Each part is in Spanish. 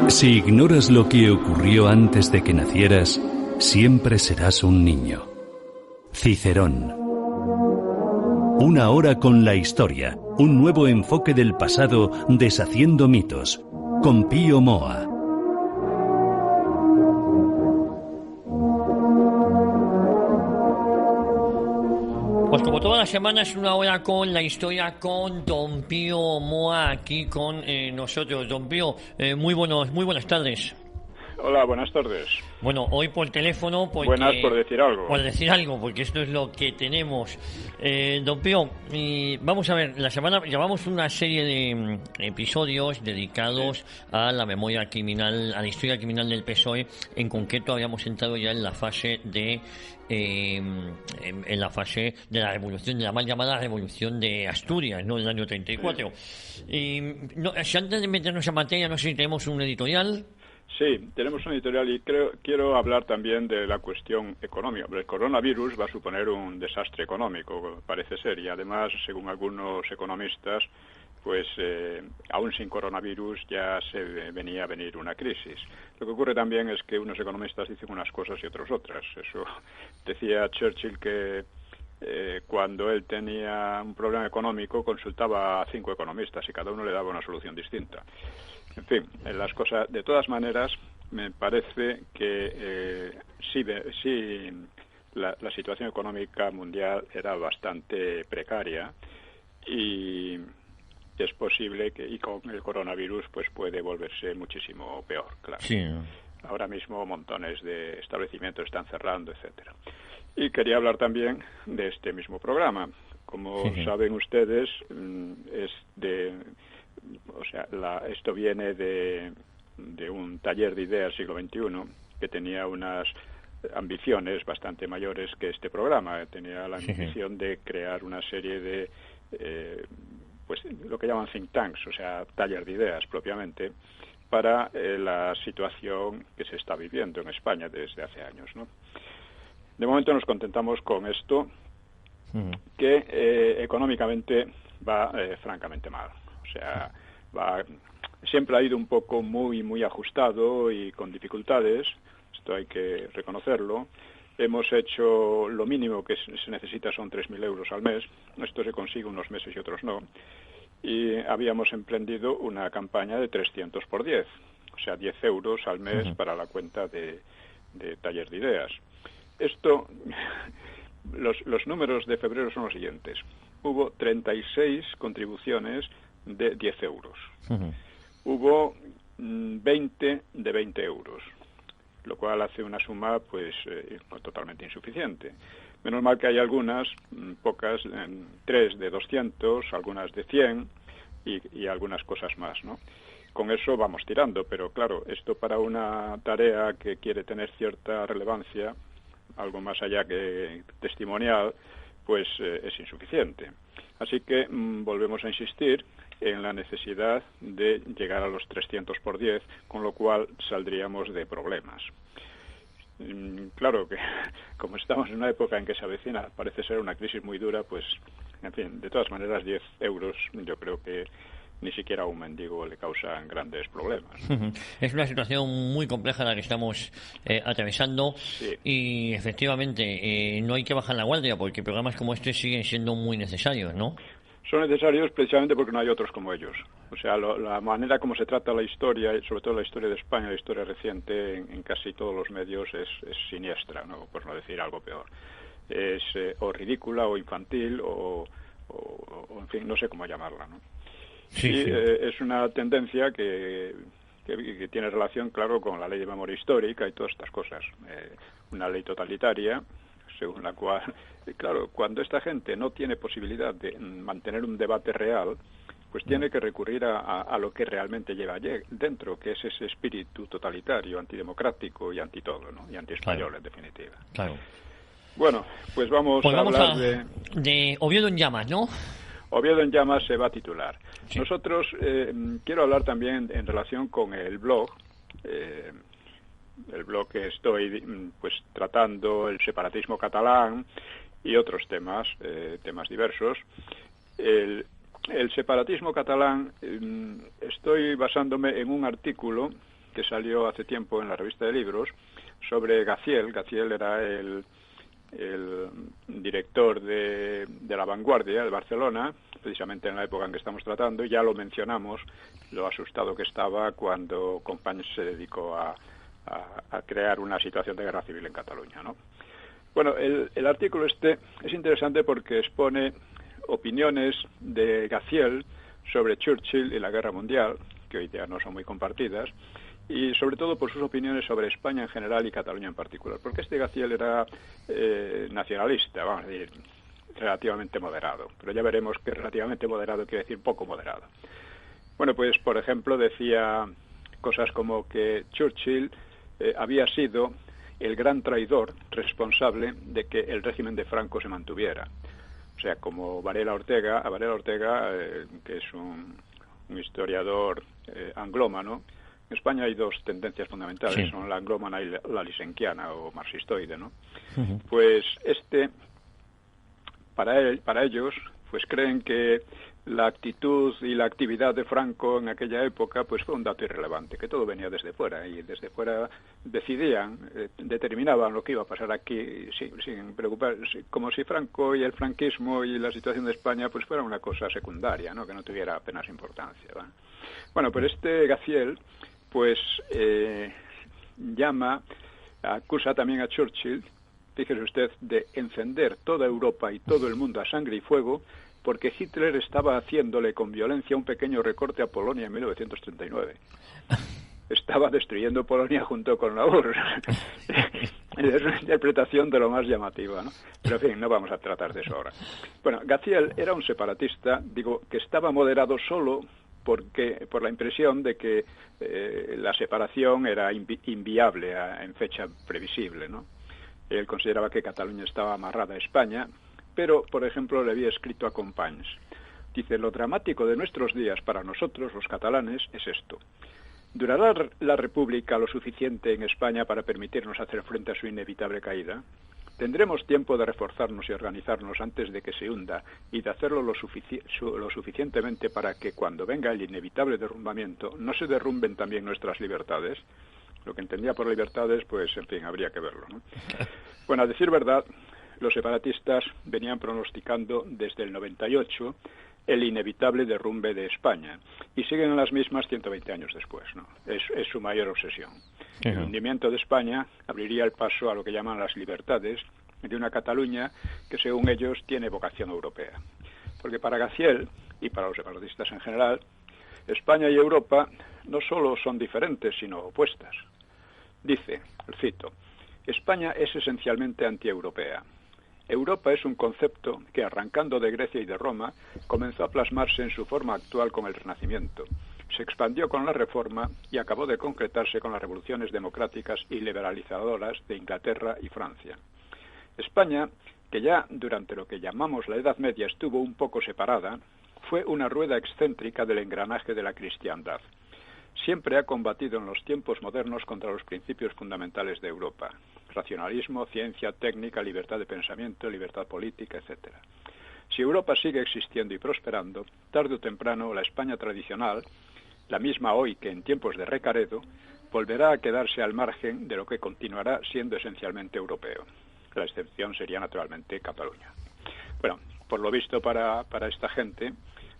Si ignoras lo que ocurrió antes de que nacieras, siempre serás un niño. Cicerón. Una hora con la historia, un nuevo enfoque del pasado deshaciendo mitos, con Pío Moa. Pues como todas las semanas, una hora con la historia con Don Pío Moa aquí con nosotros. Don Pío, muy buenas tardes. Hola, buenas tardes. Bueno, hoy por teléfono porque... Buenas por decir algo. Por decir algo, porque esto es lo que tenemos. Don Pío, vamos a ver, la semana llevamos una serie de episodios dedicados a la memoria criminal, a la historia criminal del PSOE. En concreto habíamos entrado ya en la fase de... en la fase de la revolución, de la mal llamada revolución de Asturias, ¿no? Del año 34. Y si antes de meternos en materia, no sé si tenemos un editorial. Sí, tenemos un editorial y quiero hablar también de la cuestión económica. El coronavirus va a suponer un desastre económico, parece ser, y además, según algunos economistas, pues aún sin coronavirus ya se venía a venir una crisis. Lo que ocurre también es que unos economistas dicen unas cosas y otros otras. Eso decía Churchill que cuando él tenía un problema económico consultaba a 5 economistas y cada uno le daba una solución distinta. En fin, las cosas, de todas maneras, me parece que sí la situación económica mundial era bastante precaria y es posible que y con el coronavirus pues puede volverse muchísimo peor, claro. Sí. Ahora mismo montones de establecimientos están cerrando, etcétera. Y quería hablar también de este mismo programa. Como saben ustedes, esto viene de un taller de ideas siglo XXI que tenía unas ambiciones bastante mayores que este programa. Tenía la ambición de crear una serie de, pues lo que llaman think tanks, o sea, taller de ideas propiamente, para la situación que se está viviendo en España desde hace años, ¿no? De momento nos contentamos con esto, que económicamente va francamente mal. O sea, siempre ha ido un poco muy ajustado y con dificultades, esto hay que reconocerlo. Hemos hecho lo mínimo que se necesita, son 3.000 euros al mes, esto se consigue unos meses y otros no, y habíamos emprendido una campaña de 300 por 10, o sea, 10 euros al mes para la cuenta de taller de ideas. Esto, los números de febrero son los siguientes. Hubo 36 contribuciones de 10 euros. Hubo 20 de 20 euros, lo cual hace una suma pues totalmente insuficiente. Menos mal que hay algunas, pocas, 3 de 200, algunas de 100 y algunas cosas más, ¿no? Con eso vamos tirando, pero claro, esto para una tarea que quiere tener cierta relevancia, algo más allá que testimonial, pues es insuficiente. Así que volvemos a insistir en la necesidad de llegar a los 300 por 10, con lo cual saldríamos de problemas. Claro que como estamos en una época en que se avecina, parece ser una crisis muy dura, pues, en fin, de todas maneras 10 euros yo creo que ni siquiera a un mendigo le causan grandes problemas. Es una situación muy compleja la que estamos atravesando y efectivamente no hay que bajar la guardia porque programas como este siguen siendo muy necesarios, ¿no? Son necesarios precisamente porque no hay otros como ellos. O sea, la manera como se trata la historia, y sobre todo la historia de España, la historia reciente, en casi todos los medios es siniestra, ¿no? Por no decir algo peor. Es o ridícula o infantil o en fin, no sé cómo llamarla, ¿no? Es una tendencia que tiene relación, claro, con la ley de memoria histórica y todas estas cosas. Una ley totalitaria, según la cual, claro, cuando esta gente no tiene posibilidad de mantener un debate real, pues tiene que recurrir a lo que realmente lleva dentro, que es ese espíritu totalitario, antidemocrático y anti todo, ¿no? Y anti-español, en definitiva. Claro. Bueno, pues vamos a hablar de Oviedo en llamas, ¿no? Oviedo en llamas se va a titular. Sí. Nosotros, quiero hablar también en relación con el blog que estoy pues tratando, el separatismo catalán y otros temas diversos. el separatismo catalán, estoy basándome en un artículo que salió hace tiempo en la revista de libros sobre Gaziel. Gaziel era el director de La Vanguardia de Barcelona, precisamente en la época en que estamos tratando, y ya lo mencionamos, lo asustado que estaba cuando Companys se dedicó a crear una situación de guerra civil en Cataluña, ¿no? Bueno, el artículo este es interesante porque expone opiniones de Gaziel sobre Churchill y la Guerra Mundial, que hoy día no son muy compartidas, y sobre todo por sus opiniones sobre España en general y Cataluña en particular, porque este Gaziel era nacionalista, vamos a decir, relativamente moderado, pero ya veremos que relativamente moderado quiere decir poco moderado. Bueno, pues por ejemplo decía cosas como que Churchill había sido el gran traidor responsable de que el régimen de Franco se mantuviera. O sea, como Varela Ortega, que es un historiador anglómano. En España hay dos tendencias fundamentales, sí, son la anglómana y la lisenquiana o marxistoide, ¿no? Uh-huh. Pues para ellos, pues creen que la actitud y la actividad de Franco en aquella época pues fue un dato irrelevante, que todo venía desde fuera, y desde fuera determinaban lo que iba a pasar aquí sin preocuparse, como si Franco y el franquismo y la situación de España pues fuera una cosa secundaria, ¿no? Que no tuviera apenas importancia, ¿no? Bueno, pero este Gaziel pues acusa también a Churchill, fíjese usted, de encender toda Europa y todo el mundo a sangre y fuego porque Hitler estaba haciéndole con violencia un pequeño recorte a Polonia en 1939. Estaba destruyendo Polonia junto con la URSS. Es una interpretación de lo más llamativa, ¿no? Pero en fin, no vamos a tratar de eso ahora. Bueno, Gaziel era un separatista, que estaba moderado solo por la impresión de que la separación era inviable en fecha previsible, ¿no? Él consideraba que Cataluña estaba amarrada a España, pero, por ejemplo, le había escrito a Companys. Dice, lo dramático de nuestros días para nosotros, los catalanes, es esto. ¿Durará la República lo suficiente en España para permitirnos hacer frente a su inevitable caída? ¿Tendremos tiempo de reforzarnos y organizarnos antes de que se hunda y de hacerlo lo suficientemente para que cuando venga el inevitable derrumbamiento no se derrumben también nuestras libertades? Lo que entendía por libertades, pues, en fin, habría que verlo, ¿no? Bueno, a decir verdad, los separatistas venían pronosticando desde el 98 el inevitable derrumbe de España y siguen en las mismas 120 años después, ¿no? Es su mayor obsesión. Uh-huh. El hundimiento de España abriría el paso a lo que llaman las libertades de una Cataluña que, según ellos, tiene vocación europea. Porque para Gaziel y para los separatistas en general, España y Europa no solo son diferentes, sino opuestas. Dice, cito, España es esencialmente antieuropea. Europa es un concepto que, arrancando de Grecia y de Roma, comenzó a plasmarse en su forma actual con el Renacimiento. Se expandió con la Reforma y acabó de concretarse con las revoluciones democráticas y liberalizadoras de Inglaterra y Francia. España, que ya durante lo que llamamos la Edad Media estuvo un poco separada, fue una rueda excéntrica del engranaje de la cristiandad. Siempre ha combatido en los tiempos modernos contra los principios fundamentales de Europa. Racionalismo, ciencia, técnica, libertad de pensamiento, libertad política, etc. Si Europa sigue existiendo y prosperando, tarde o temprano la España tradicional, la misma hoy que en tiempos de Recaredo, volverá a quedarse al margen de lo que continuará siendo esencialmente europeo. La excepción sería naturalmente Cataluña. Bueno, por lo visto para esta gente,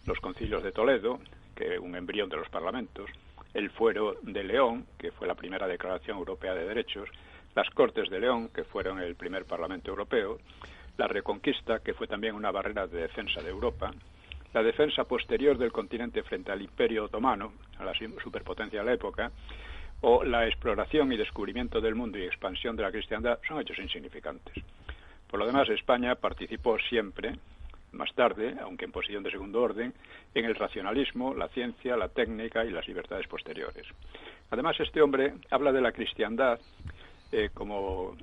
los concilios de Toledo, que un embrión de los parlamentos, el Fuero de León, que fue la primera declaración europea de derechos, las Cortes de León, que fueron el primer Parlamento Europeo, la Reconquista, que fue también una barrera de defensa de Europa, la defensa posterior del continente frente al Imperio Otomano, a la superpotencia de la época, o la exploración y descubrimiento del mundo y expansión de la cristiandad, son hechos insignificantes. Por lo demás, España participó siempre, más tarde, aunque en posición de segundo orden, en el racionalismo, la ciencia, la técnica y las libertades posteriores. Además, este hombre habla de la cristiandad como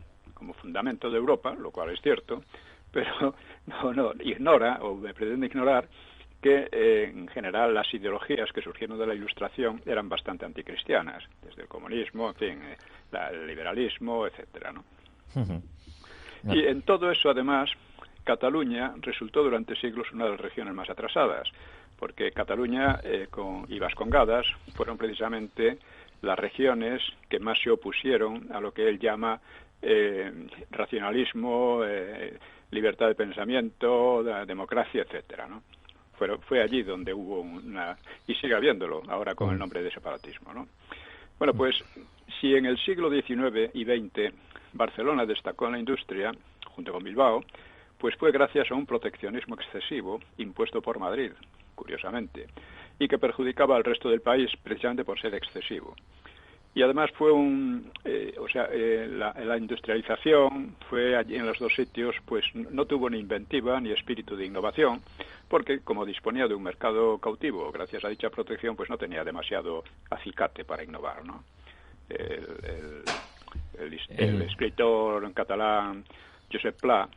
fundamento de Europa, lo cual es cierto, pero no ignora, o me pretende ignorar, que en general las ideologías que surgieron de la Ilustración eran bastante anticristianas, desde el comunismo, en fin, el liberalismo, etcétera, ¿no? Uh-huh. Y en todo eso, además, Cataluña resultó durante siglos una de las regiones más atrasadas, porque Cataluña y Vascongadas fueron precisamente las regiones que más se opusieron a lo que él llama racionalismo, libertad de pensamiento, democracia, etcétera, ¿no? Fue allí donde hubo y sigue habiéndolo ahora con el nombre de separatismo, ¿no? Bueno, pues si en el siglo XIX y XX Barcelona destacó en la industria, junto con Bilbao, pues fue gracias a un proteccionismo excesivo impuesto por Madrid, curiosamente, y que perjudicaba al resto del país precisamente por ser excesivo. Y además fue la industrialización fue allí en los dos sitios, pues no tuvo ni inventiva ni espíritu de innovación, porque como disponía de un mercado cautivo, gracias a dicha protección, pues no tenía demasiado acicate para innovar, ¿no? El escritor en catalán Josep Pla,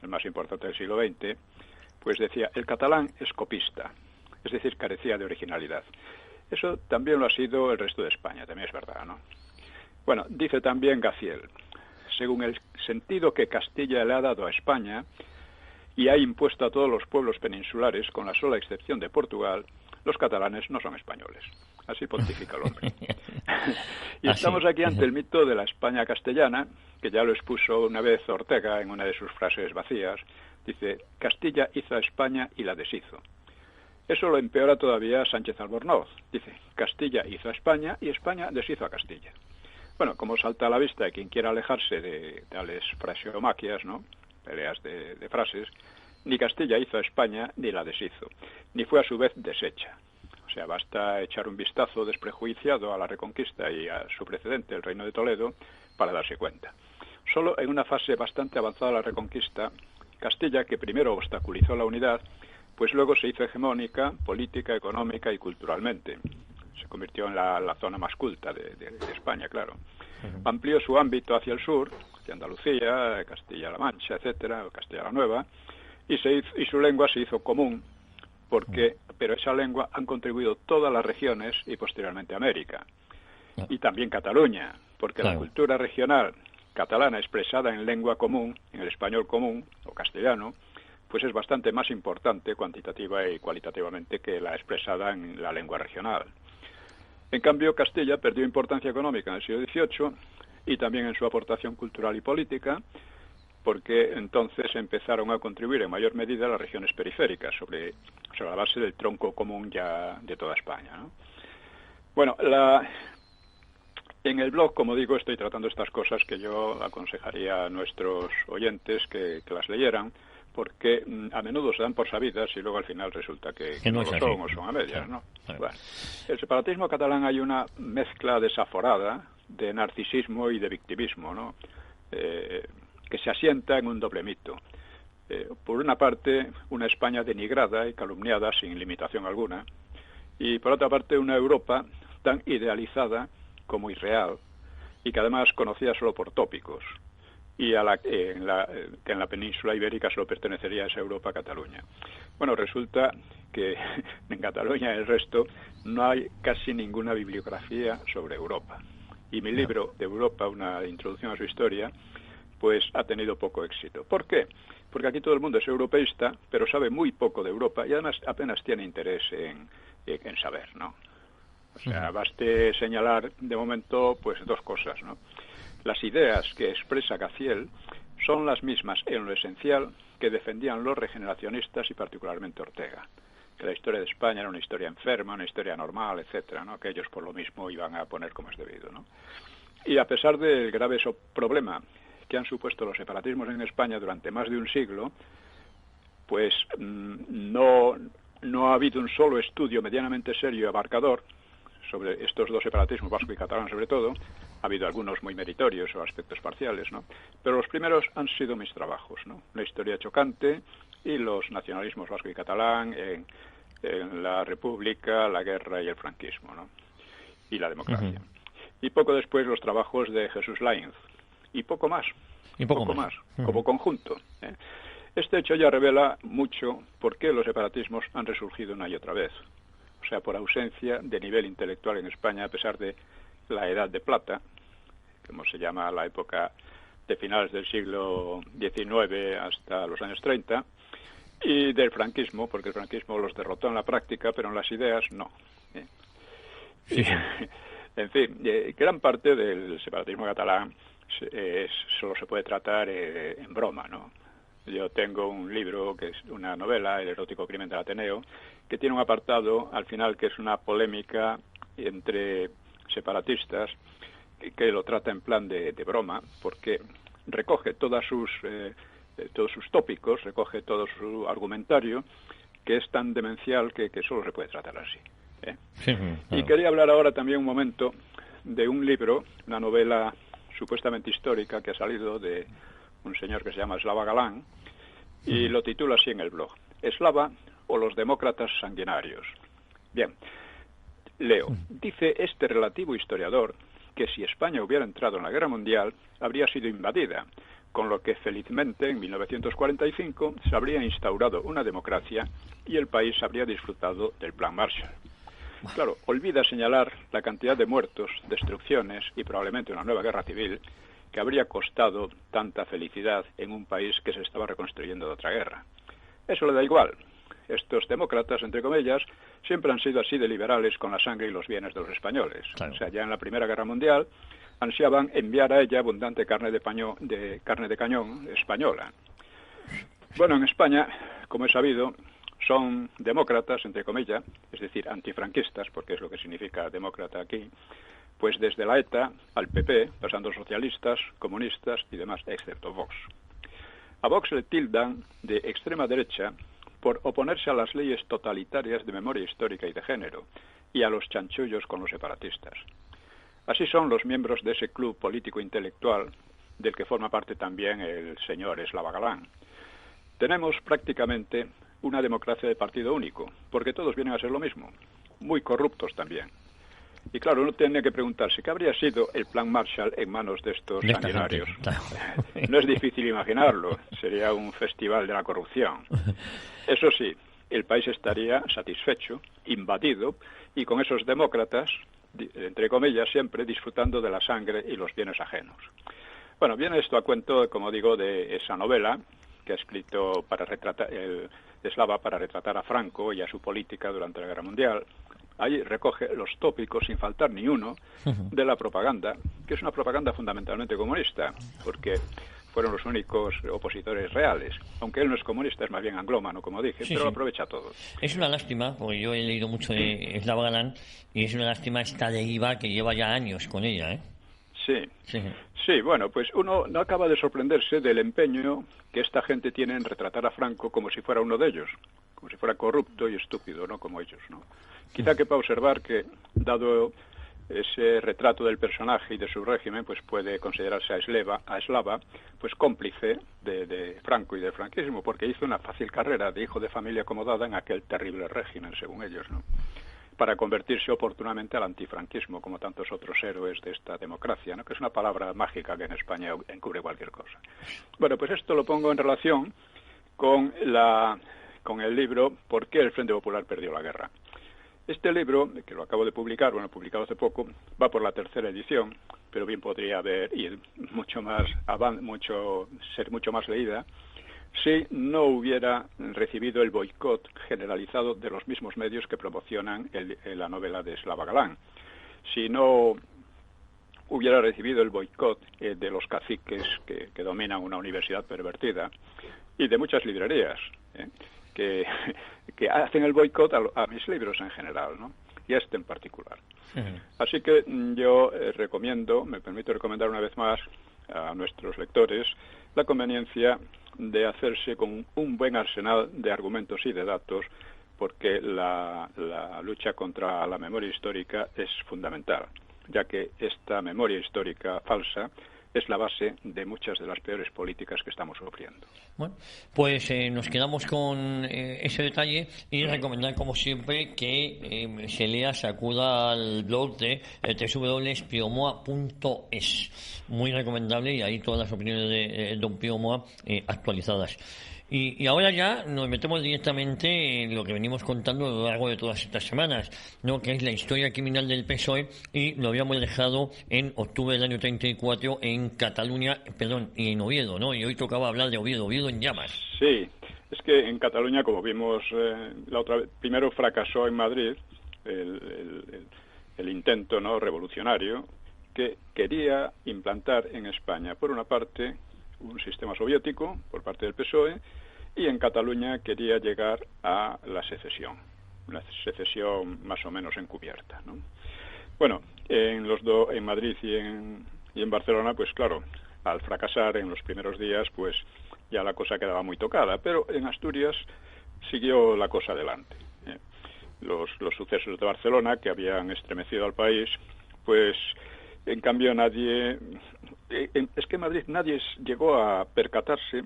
el más importante del siglo XX, pues decía: el catalán es copista, es decir, carecía de originalidad. Eso también lo ha sido el resto de España, también es verdad, ¿no? Bueno, dice también Gaziel: según el sentido que Castilla le ha dado a España y ha impuesto a todos los pueblos peninsulares, con la sola excepción de Portugal, los catalanes no son españoles. Así pontifica el hombre. Y estamos aquí ante el mito de la España castellana, que ya lo expuso una vez Ortega en una de sus frases vacías. Dice: Castilla hizo a España y la deshizo. Eso lo empeora todavía Sánchez Albornoz. Dice: Castilla hizo a España y España deshizo a Castilla. Bueno, como salta a la vista de quien quiera alejarse de tales fraseomaquias, ¿no? Peleas de frases, ni Castilla hizo a España ni la deshizo, ni fue a su vez deshecha. O sea, basta echar un vistazo desprejuiciado a la Reconquista y a su precedente, el Reino de Toledo, para darse cuenta. Solo en una fase bastante avanzada de la Reconquista, Castilla, que primero obstaculizó la unidad, pues luego se hizo hegemónica, política, económica y culturalmente. Se convirtió en la zona más culta de España, claro. Amplió su ámbito hacia el sur, hacia Andalucía, Castilla-La Mancha, etcétera, o Castilla-La Nueva, y su lengua se hizo común, pero esa lengua han contribuido todas las regiones y posteriormente América. Y también Cataluña, porque la cultura regional catalana expresada en lengua común, en el español común o castellano, pues es bastante más importante cuantitativa y cualitativamente que la expresada en la lengua regional. En cambio, Castilla perdió importancia económica en el siglo XVIII y también en su aportación cultural y política, porque entonces empezaron a contribuir en mayor medida las regiones periféricas sobre la base del tronco común ya de toda España, ¿no? Bueno, en el blog, como digo, estoy tratando estas cosas que yo aconsejaría a nuestros oyentes que las leyeran, porque a menudo se dan por sabidas y luego al final resulta que no lo son o son a medias, ¿no? Bueno, el separatismo catalán hay una mezcla desaforada de narcisismo y de victimismo, ¿no? Que se asienta en un doble mito. Por una parte, una España denigrada y calumniada sin limitación alguna, y por otra parte, una Europa tan idealizada como irreal, y que además conocida solo por tópicos, y que en la península ibérica solo pertenecería a esa Europa Cataluña. Bueno, resulta que en Cataluña y el resto no hay casi ninguna bibliografía sobre Europa. Y mi libro de Europa, una introducción a su historia, pues ha tenido poco éxito. ¿Por qué? Porque aquí todo el mundo es europeísta, pero sabe muy poco de Europa y además apenas tiene interés en saber, ¿no? O sea, baste señalar de momento pues dos cosas, ¿no? Las ideas que expresa Gaziel son las mismas en lo esencial que defendían los regeneracionistas y particularmente Ortega, que la historia de España era una historia enferma, una historia normal, etcétera, ¿no? Que ellos por lo mismo iban a poner como es debido, ¿no? Y a pesar del grave problema que han supuesto los separatismos en España durante más de un siglo, pues no ha habido un solo estudio medianamente serio y abarcador sobre estos dos separatismos, vasco y catalán sobre todo. Ha habido algunos muy meritorios o aspectos parciales, ¿no? Pero los primeros han sido mis trabajos, ¿no? La historia chocante y los nacionalismos vasco y catalán en la República, la guerra y el franquismo, ¿no? Y la democracia. Y poco después los trabajos de Jesús Lainz. Y poco más. Como conjunto, ¿eh? Este hecho ya revela mucho por qué los separatismos han resurgido una y otra vez. O sea, por ausencia de nivel intelectual en España, a pesar de la Edad de Plata, como se llama la época de finales del siglo XIX hasta los años 30, Y del franquismo, porque el franquismo los derrotó en la práctica, pero en las ideas no. Sí. En fin, gran parte del separatismo catalán solo se puede tratar en broma, ¿no? Yo tengo un libro que es una novela, El erótico crimen del Ateneo, que tiene un apartado al final que es una polémica entre separatistas que lo trata en plan de broma, porque recoge todos sus tópicos, recoge todo su argumentario, que es tan demencial que solo se puede tratar así. Sí, claro. Y quería hablar ahora también un momento de un libro, una novela supuestamente histórica que ha salido de un señor que se llama Slava Galán, y lo titula así en el blog: Eslava o los demócratas sanguinarios. Bien, leo. Dice este relativo historiador que si España hubiera entrado en la Guerra Mundial, habría sido invadida, con lo que felizmente en 1945 se habría instaurado una democracia y el país habría disfrutado del Plan Marshall. Claro, olvida señalar la cantidad de muertos, destrucciones y probablemente una nueva guerra civil que habría costado tanta felicidad en un país que se estaba reconstruyendo de otra guerra. Eso le da igual. Estos demócratas, entre comillas, siempre han sido así de liberales con la sangre y los bienes de los españoles. Claro. O sea, ya en la Primera Guerra Mundial ansiaban enviar a ella abundante carne de cañón española. Bueno, en España, como he sabido, son demócratas, entre comillas, es decir, antifranquistas, porque es lo que significa demócrata aquí, pues desde la ETA al PP, pasando socialistas, comunistas y demás, excepto Vox. A Vox le tildan de extrema derecha por oponerse a las leyes totalitarias de memoria histórica y de género, y a los chanchullos con los separatistas. Así son los miembros de ese club político-intelectual del que forma parte también el señor Slava Galán. Tenemos prácticamente una democracia de partido único, porque todos vienen a ser lo mismo, muy corruptos también. Y claro, uno tiene que preguntarse, ¿qué habría sido el Plan Marshall en manos de estos sanguinarios? Claro. No es difícil imaginarlo, sería un festival de la corrupción. Eso sí, el país estaría satisfecho, invadido, y con esos demócratas, entre comillas, siempre disfrutando de la sangre y los bienes ajenos. Bueno, viene esto a cuento, como digo, de esa novela que ha escrito Eslava para retratar a Franco y a su política durante la Guerra Mundial. Ahí recoge los tópicos, sin faltar ni uno, de la propaganda, que es una propaganda fundamentalmente comunista, porque fueron los únicos opositores reales. Aunque él no es comunista, es más bien anglómano, como dije, pero lo aprovecha todo. Es una lástima, porque yo he leído mucho de Slava Galán, y es una lástima esta deriva que lleva ya años con ella, ¿eh? Sí, bueno, pues uno no acaba de sorprenderse del empeño que esta gente tiene en retratar a Franco como si fuera uno de ellos, como si fuera corrupto y estúpido, ¿no? Como ellos, ¿no? Quizá quepa observar que, dado ese retrato del personaje y de su régimen, pues puede considerarse a Eslava pues cómplice de Franco y del franquismo, porque hizo una fácil carrera de hijo de familia acomodada en aquel terrible régimen, según ellos, ¿no? Para convertirse oportunamente al antifranquismo, como tantos otros héroes de esta democracia, ¿no? Que es una palabra mágica que en España encubre cualquier cosa. Bueno, pues esto lo pongo en relación con el libro ¿Por qué el Frente Popular perdió la guerra? Este libro, que lo acabo de publicar, publicado hace poco, va por la 3ª edición, pero bien podría ser mucho más leída si no hubiera recibido el boicot generalizado de los mismos medios que promocionan la novela de Slava Galán. Si no hubiera recibido el boicot de los caciques que dominan una universidad pervertida y de muchas librerías, que hacen el boicot a mis libros en general, ¿no? Y este en particular. Así que yo me permito recomendar una vez más a nuestros lectores la conveniencia de hacerse con un buen arsenal de argumentos y de datos, porque la lucha contra la memoria histórica es fundamental, ya que esta memoria histórica falsa es la base de muchas de las peores políticas que estamos sufriendo. Bueno, pues nos quedamos con ese detalle y recomendar, como siempre, que se acuda al blog de www.piomoa.es. Muy recomendable, y ahí todas las opiniones de don Pío Moa actualizadas. Y ahora ya nos metemos directamente en lo que venimos contando a lo largo de todas estas semanas, ¿no? Que es la historia criminal del PSOE, y lo habíamos dejado en octubre del año 34 en Cataluña, y en Oviedo, ¿no? Y hoy tocaba hablar de Oviedo en llamas. Sí, es que en Cataluña, como vimos la otra vez, primero fracasó en Madrid el intento, ¿no?, revolucionario, que quería implantar en España, por una parte, un sistema soviético por parte del PSOE, y en Cataluña quería llegar a la secesión, una secesión más o menos encubierta, ¿no? Bueno, en Madrid y en Barcelona, pues claro, al fracasar en los primeros días, pues ya la cosa quedaba muy tocada, pero en Asturias siguió la cosa adelante. Los sucesos de Barcelona, que habían estremecido al país, pues en cambio es que en Madrid nadie llegó a percatarse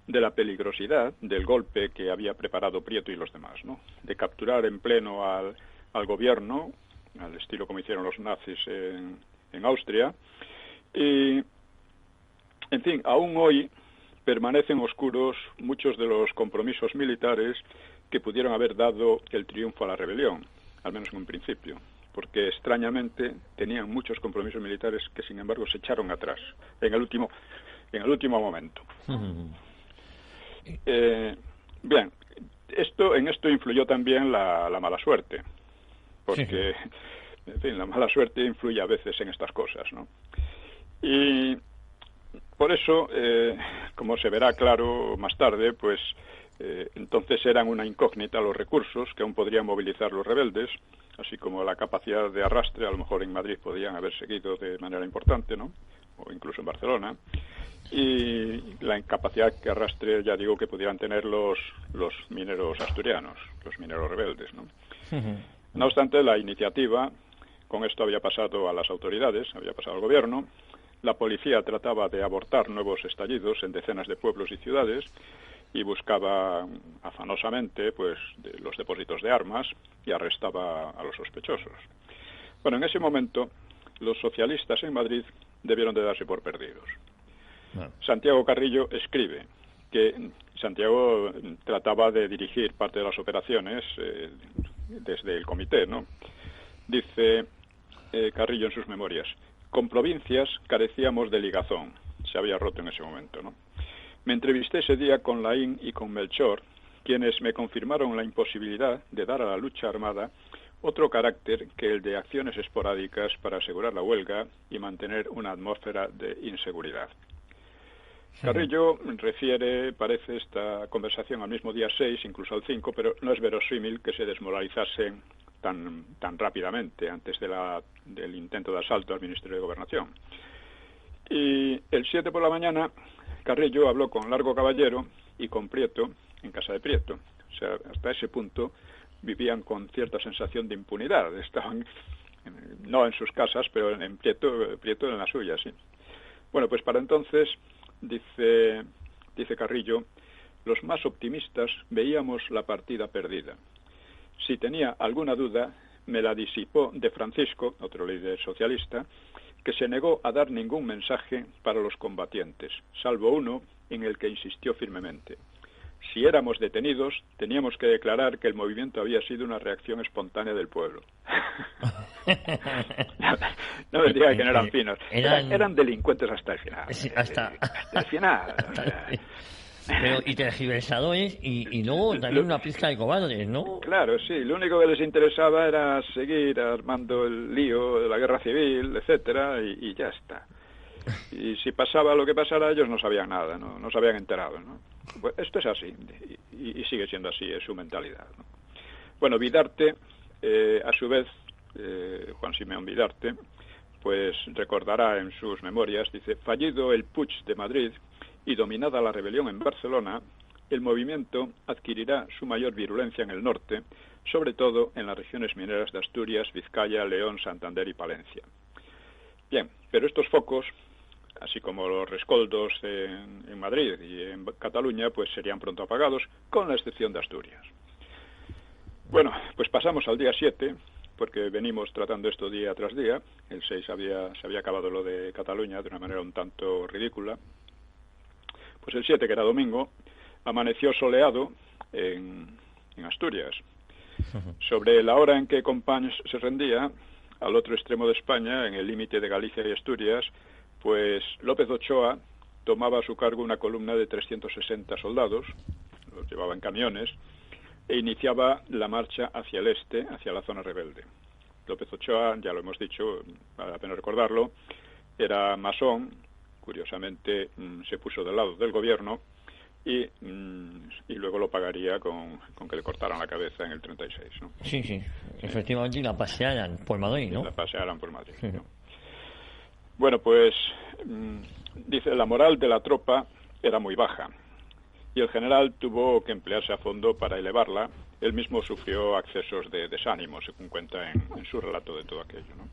de la peligrosidad del golpe que había preparado Prieto y los demás, ¿no? De capturar en pleno al gobierno, al estilo como hicieron los nazis en Austria, y en fin, aún hoy permanecen oscuros muchos de los compromisos militares que pudieron haber dado el triunfo a la rebelión, al menos en un principio, porque extrañamente tenían muchos compromisos militares que sin embargo se echaron atrás en el último momento. Bien, en esto influyó también la mala suerte, porque en fin, la mala suerte influye a veces en estas cosas, ¿no? Y por eso, como se verá claro más tarde, pues entonces eran una incógnita los recursos que aún podrían movilizar los rebeldes, así como la capacidad de arrastre. A lo mejor en Madrid podían haber seguido de manera importante, ¿no? O incluso en Barcelona. Y la incapacidad que arrastre, ya digo, que pudieran tener los mineros asturianos, los mineros rebeldes, ¿no? No obstante, la iniciativa, con esto había pasado a las autoridades, había pasado al gobierno. La policía trataba de abortar nuevos estallidos en decenas de pueblos y ciudades y buscaba afanosamente pues los depósitos de armas y arrestaba a los sospechosos. Bueno, en ese momento los socialistas en Madrid debieron de darse por perdidos. Santiago Carrillo escribe que Santiago trataba de dirigir parte de las operaciones desde el comité, ¿no? Dice Carrillo en sus memorias: con provincias carecíamos de ligazón, se había roto en ese momento, ¿no? Me entrevisté ese día con Laín y con Melchor, quienes me confirmaron la imposibilidad de dar a la lucha armada otro carácter que el de acciones esporádicas para asegurar la huelga y mantener una atmósfera de inseguridad. Carrillo refiere, parece, esta conversación al mismo día 6, incluso al 5, pero no es verosímil que se desmoralizasen tan rápidamente antes del intento de asalto al Ministerio de Gobernación. Y el 7 por la mañana, Carrillo habló con Largo Caballero y con Prieto en casa de Prieto. O sea, hasta ese punto vivían con cierta sensación de impunidad. Estaban, no en sus casas, pero en Prieto en la suya, sí. Bueno, pues para entonces, dice Carrillo, los más optimistas veíamos la partida perdida. Si tenía alguna duda, me la disipó de Francisco, otro líder socialista, que se negó a dar ningún mensaje para los combatientes, salvo uno en el que insistió firmemente. Si éramos detenidos, teníamos que declarar que el movimiento había sido una reacción espontánea del pueblo. No me diga que no eran finos. Eran delincuentes hasta el final. Sí, hasta el final. Pero, y tergiversadores y luego también una pizca de cobardes, ¿no? Claro, sí. Lo único que les interesaba era seguir armando el lío de la guerra civil, etcétera, y ya está. Y si pasaba lo que pasara, ellos no sabían nada, no se habían enterado, ¿no? Pues esto es así, y sigue siendo así, es su mentalidad, ¿no? Bueno, Vidarte, a su vez, Juan Simeón Vidarte, pues recordará en sus memorias, dice: fallido el putsch de Madrid y dominada la rebelión en Barcelona, el movimiento adquirirá su mayor virulencia en el norte, sobre todo en las regiones mineras de Asturias, Vizcaya, León, Santander y Palencia. Bien, pero estos focos, así como los rescoldos en Madrid y en Cataluña, pues serían pronto apagados, con la excepción de Asturias. Bueno, pues pasamos al día 7, porque venimos tratando esto día tras día. El 6 se había acabado lo de Cataluña de una manera un tanto ridícula. Pues el 7, que era domingo, amaneció soleado en Asturias. Sobre la hora en que Companys se rendía, al otro extremo de España, en el límite de Galicia y Asturias, pues López Ochoa tomaba a su cargo una columna de 360 soldados, los llevaba en camiones, e iniciaba la marcha hacia el este, hacia la zona rebelde. López Ochoa, ya lo hemos dicho, vale la pena recordarlo, era masón, curiosamente se puso del lado del gobierno y luego lo pagaría con que le cortaran la cabeza en el 36, ¿no? Sí, efectivamente, y la pasearan por Madrid, ¿no? La pasearan por Madrid, Sí. ¿no? Bueno, pues dice, la moral de la tropa era muy baja y el general tuvo que emplearse a fondo para elevarla. Él mismo sufrió accesos de desánimo, según cuenta en su relato de todo aquello, ¿no?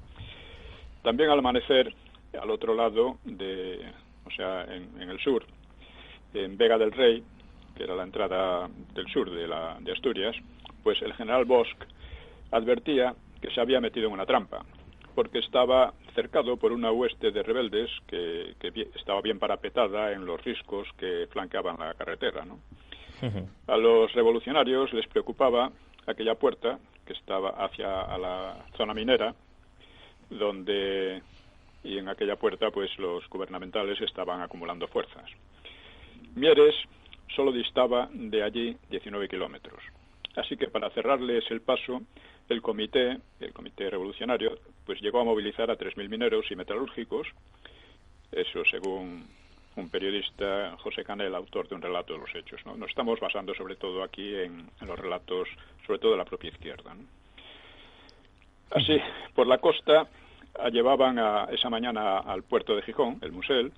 También al amanecer, al otro lado, o sea, en el sur, en Vega del Rey, que era la entrada del sur de Asturias, pues el general Bosch advertía que se había metido en una trampa, porque estaba cercado por una hueste de rebeldes que estaba bien parapetada en los riscos que flanqueaban la carretera, ¿no? A los revolucionarios les preocupaba aquella puerta que estaba a la zona minera, y en aquella puerta pues los gubernamentales estaban acumulando fuerzas. Mieres solo distaba de allí 19 kilómetros. Así que para cerrarles el paso, el comité revolucionario, pues llegó a movilizar a 3.000 mineros y metalúrgicos, eso según un periodista, José Canel, autor de un relato de los hechos, ¿no? Nos estamos basando sobre todo aquí en los relatos, sobre todo de la propia izquierda, ¿no? Así, por la costa, llevaban esa mañana al puerto de Gijón, el Musel,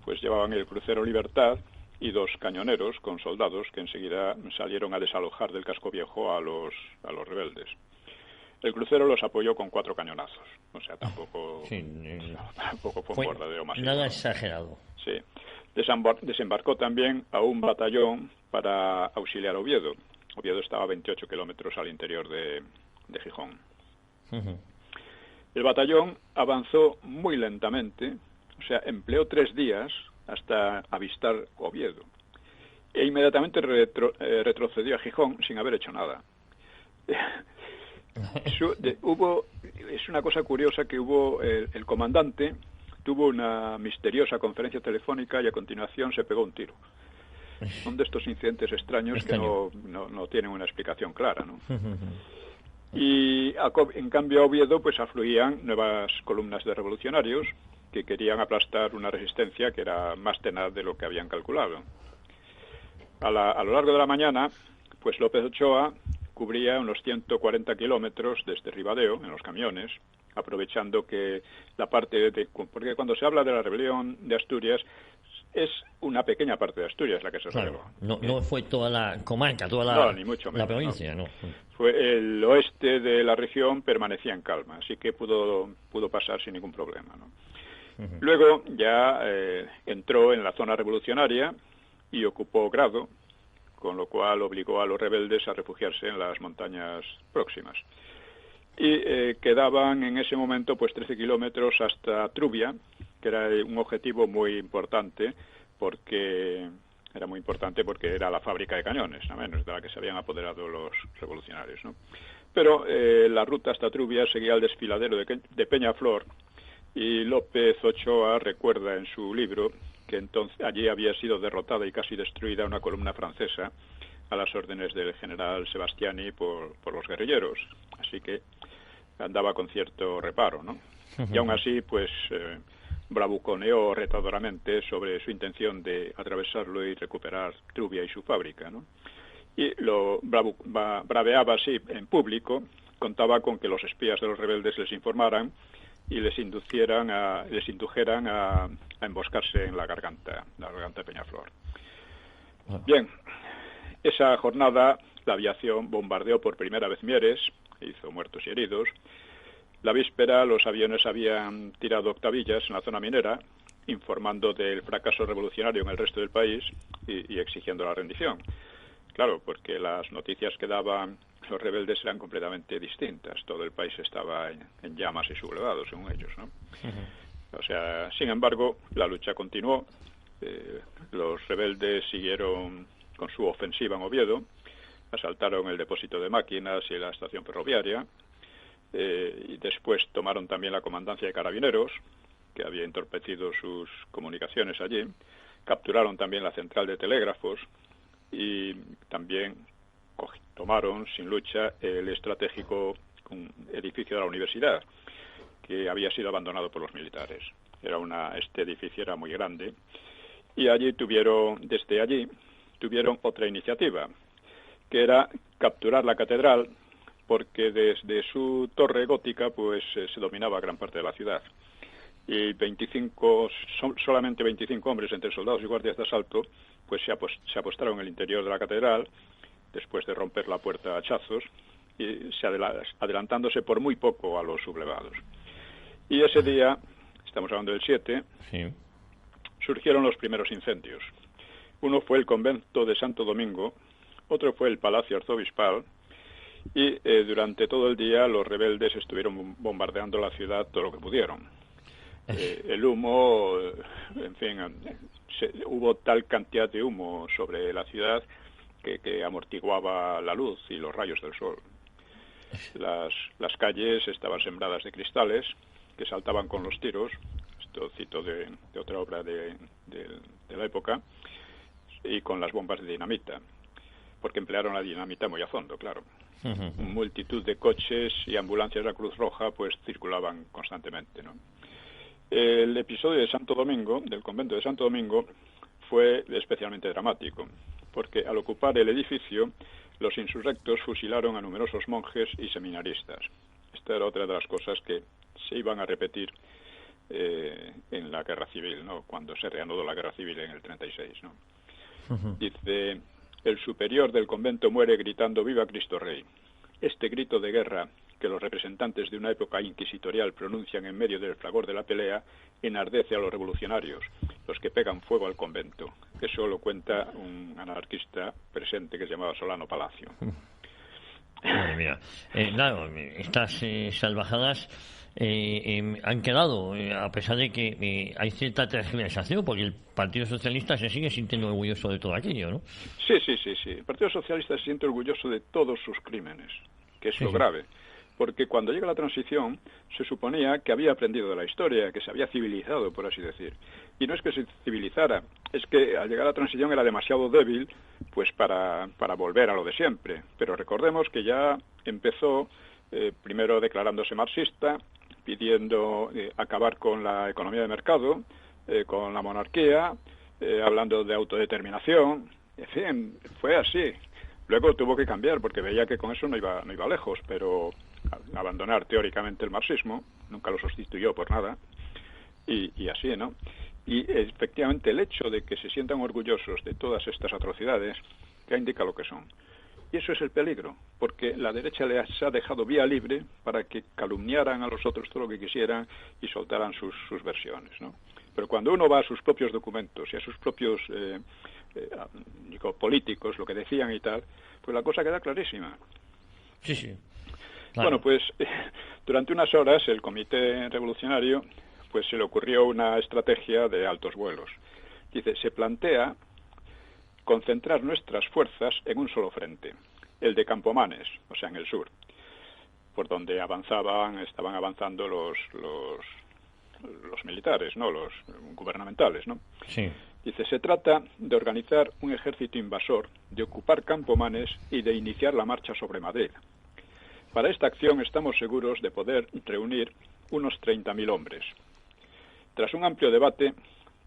pues llevaban el crucero Libertad y 2 cañoneros con soldados que enseguida salieron a desalojar del casco viejo a los rebeldes. El crucero los apoyó con 4 cañonazos, o sea, tampoco fue un verdadero masivo. Nada exagerado. Sí. Desembarcó también a un batallón para auxiliar a Oviedo. Oviedo estaba a 28 kilómetros al interior de Gijón. El batallón avanzó muy lentamente, o sea, empleó 3 días hasta avistar Oviedo. E inmediatamente retrocedió a Gijón sin haber hecho nada. Es una cosa curiosa que el comandante tuvo una misteriosa conferencia telefónica y a continuación se pegó un tiro. Son de estos incidentes extraños que no tienen una explicación clara, ¿no? Y en cambio a Oviedo pues afluían nuevas columnas de revolucionarios que querían aplastar una resistencia que era más tenaz de lo que habían calculado. A lo largo de la mañana, pues López Ochoa cubría unos 140 kilómetros desde Ribadeo, en los camiones, aprovechando que la parte porque cuando se habla de la rebelión de Asturias, es una pequeña parte de Asturias la que se rebeló. No fue toda la comarca, ni mucho menos, la provincia, no. Fue el oeste de la región permanecía en calma, así que pudo pasar sin ningún problema, ¿no? Luego ya entró en la zona revolucionaria y ocupó Grado, con lo cual obligó a los rebeldes a refugiarse en las montañas próximas. Y quedaban en ese momento pues 13 kilómetros hasta Trubia, que era un objetivo muy importante porque era la fábrica de cañones, a menos de la que se habían apoderado los revolucionarios, ¿no? Pero la ruta hasta Trubia seguía el desfiladero de Peñaflor, y López Ochoa recuerda en su libro que entonces allí había sido derrotada y casi destruida una columna francesa a las órdenes del general Sebastiani por los guerrilleros, así que andaba con cierto reparo, ¿no? Y aún así, pues bravuconeó retadoramente sobre su intención de atravesarlo y recuperar Trubia y su fábrica, ¿no? Y lo braveaba así en público, contaba con que los espías de los rebeldes les informaran y les indujeran a emboscarse en la garganta de Peñaflor. Bien, esa jornada la aviación bombardeó por primera vez Mieres, hizo muertos y heridos. La víspera los aviones habían tirado octavillas en la zona minera, informando del fracaso revolucionario en el resto del país y exigiendo la rendición. Claro, porque las noticias que daban los rebeldes eran completamente distintas. Todo el país estaba en llamas y sublevado, según ellos, ¿no? O sea, sin embargo, la lucha continuó. Los rebeldes siguieron con su ofensiva en Oviedo, asaltaron el depósito de máquinas y la estación ferroviaria, y después tomaron también la comandancia de carabineros, que había entorpecido sus comunicaciones allí. Capturaron también la central de telégrafos, y también tomaron sin lucha el estratégico edificio de la universidad, que había sido abandonado por los militares. Este edificio era muy grande, y desde allí tuvieron otra iniciativa, que era capturar la catedral, porque desde su torre gótica pues se dominaba gran parte de la ciudad. Y solamente 25 hombres, entre soldados y guardias de asalto, pues se apostaron en el interior de la catedral, después de romper la puerta a hachazos, y adelantándose por muy poco a los sublevados. Y ese día, estamos hablando del 7, sí, surgieron los primeros incendios. Uno fue el convento de Santo Domingo, otro fue el Palacio Arzobispal, y durante todo el día los rebeldes estuvieron bombardeando la ciudad todo lo que pudieron. El humo, en fin, hubo tal cantidad de humo sobre la ciudad que amortiguaba la luz y los rayos del sol. Las calles estaban sembradas de cristales que saltaban con los tiros. Esto cito de otra obra de la época, y con las bombas de dinamita, porque emplearon la dinamita muy a fondo, claro. Multitud de coches y ambulancias de la Cruz Roja pues circulaban constantemente, ¿no? El episodio de Santo Domingo, del convento de Santo Domingo, fue especialmente dramático, porque al ocupar el edificio, los insurrectos fusilaron a numerosos monjes y seminaristas. Esta era otra de las cosas que se iban a repetir en la guerra civil, ¿no? Cuando se reanudó la guerra civil en el 36, ¿no? Dice: el superior del convento muere gritando «Viva Cristo Rey». Este grito de guerra que los representantes de una época inquisitorial pronuncian en medio del fragor de la pelea enardece a los revolucionarios, los que pegan fuego al convento. Eso lo cuenta un anarquista presente que se llamaba Solano Palacio. Madre mía. Claro, estas salvajadas han quedado, a pesar de que hay cierta tergiversación, porque el Partido Socialista se sigue sintiendo orgulloso de todo aquello, ¿no? Sí. El Partido Socialista se siente orgulloso de todos sus crímenes, que es lo grave. Porque cuando llega la transición se suponía que había aprendido de la historia, que se había civilizado, por así decir. Y no es que se civilizara, es que al llegar a la transición era demasiado débil pues para volver a lo de siempre. Pero recordemos que ya empezó primero declarándose marxista, pidiendo acabar con la economía de mercado, con la monarquía, hablando de autodeterminación. En fin, fue así. Luego tuvo que cambiar porque veía que con eso no iba lejos, pero abandonar teóricamente el marxismo, nunca lo sustituyó por nada, y así, ¿no? Y efectivamente el hecho de que se sientan orgullosos de todas estas atrocidades ya indica lo que son. Y eso es el peligro, porque la derecha les ha dejado vía libre para que calumniaran a los otros todo lo que quisieran y soltaran sus versiones, ¿no? Pero cuando uno va a sus propios documentos y a sus propios políticos, lo que decían y tal, pues la cosa queda clarísima. Sí. Claro. Bueno, pues durante unas horas el Comité Revolucionario pues se le ocurrió una estrategia de altos vuelos. Dice, se plantea concentrar nuestras fuerzas en un solo frente, el de Campomanes, o sea, en el sur, por donde estaban avanzando los militares, ¿no? Los gubernamentales, ¿no? Sí. Dice, se trata de organizar un ejército invasor, de ocupar Campomanes y de iniciar la marcha sobre Madrid. Para esta acción estamos seguros de poder reunir unos 30.000 hombres. Tras un amplio debate,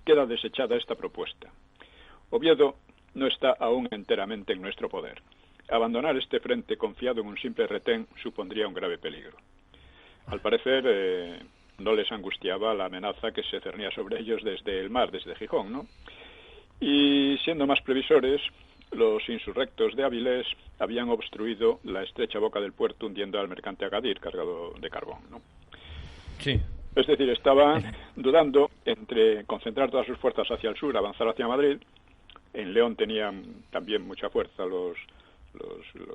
queda desechada esta propuesta. Oviedo no está aún enteramente en nuestro poder. Abandonar este frente confiado en un simple retén supondría un grave peligro. Al parecer, no les angustiaba la amenaza que se cernía sobre ellos desde el mar, desde Gijón, ¿no? Y siendo más previsores, los insurrectos de Avilés habían obstruido la estrecha boca del puerto hundiendo al mercante Agadir cargado de carbón, ¿no? Sí. Es decir, estaban dudando entre concentrar todas sus fuerzas hacia el sur, avanzar hacia Madrid. En León tenían también mucha fuerza los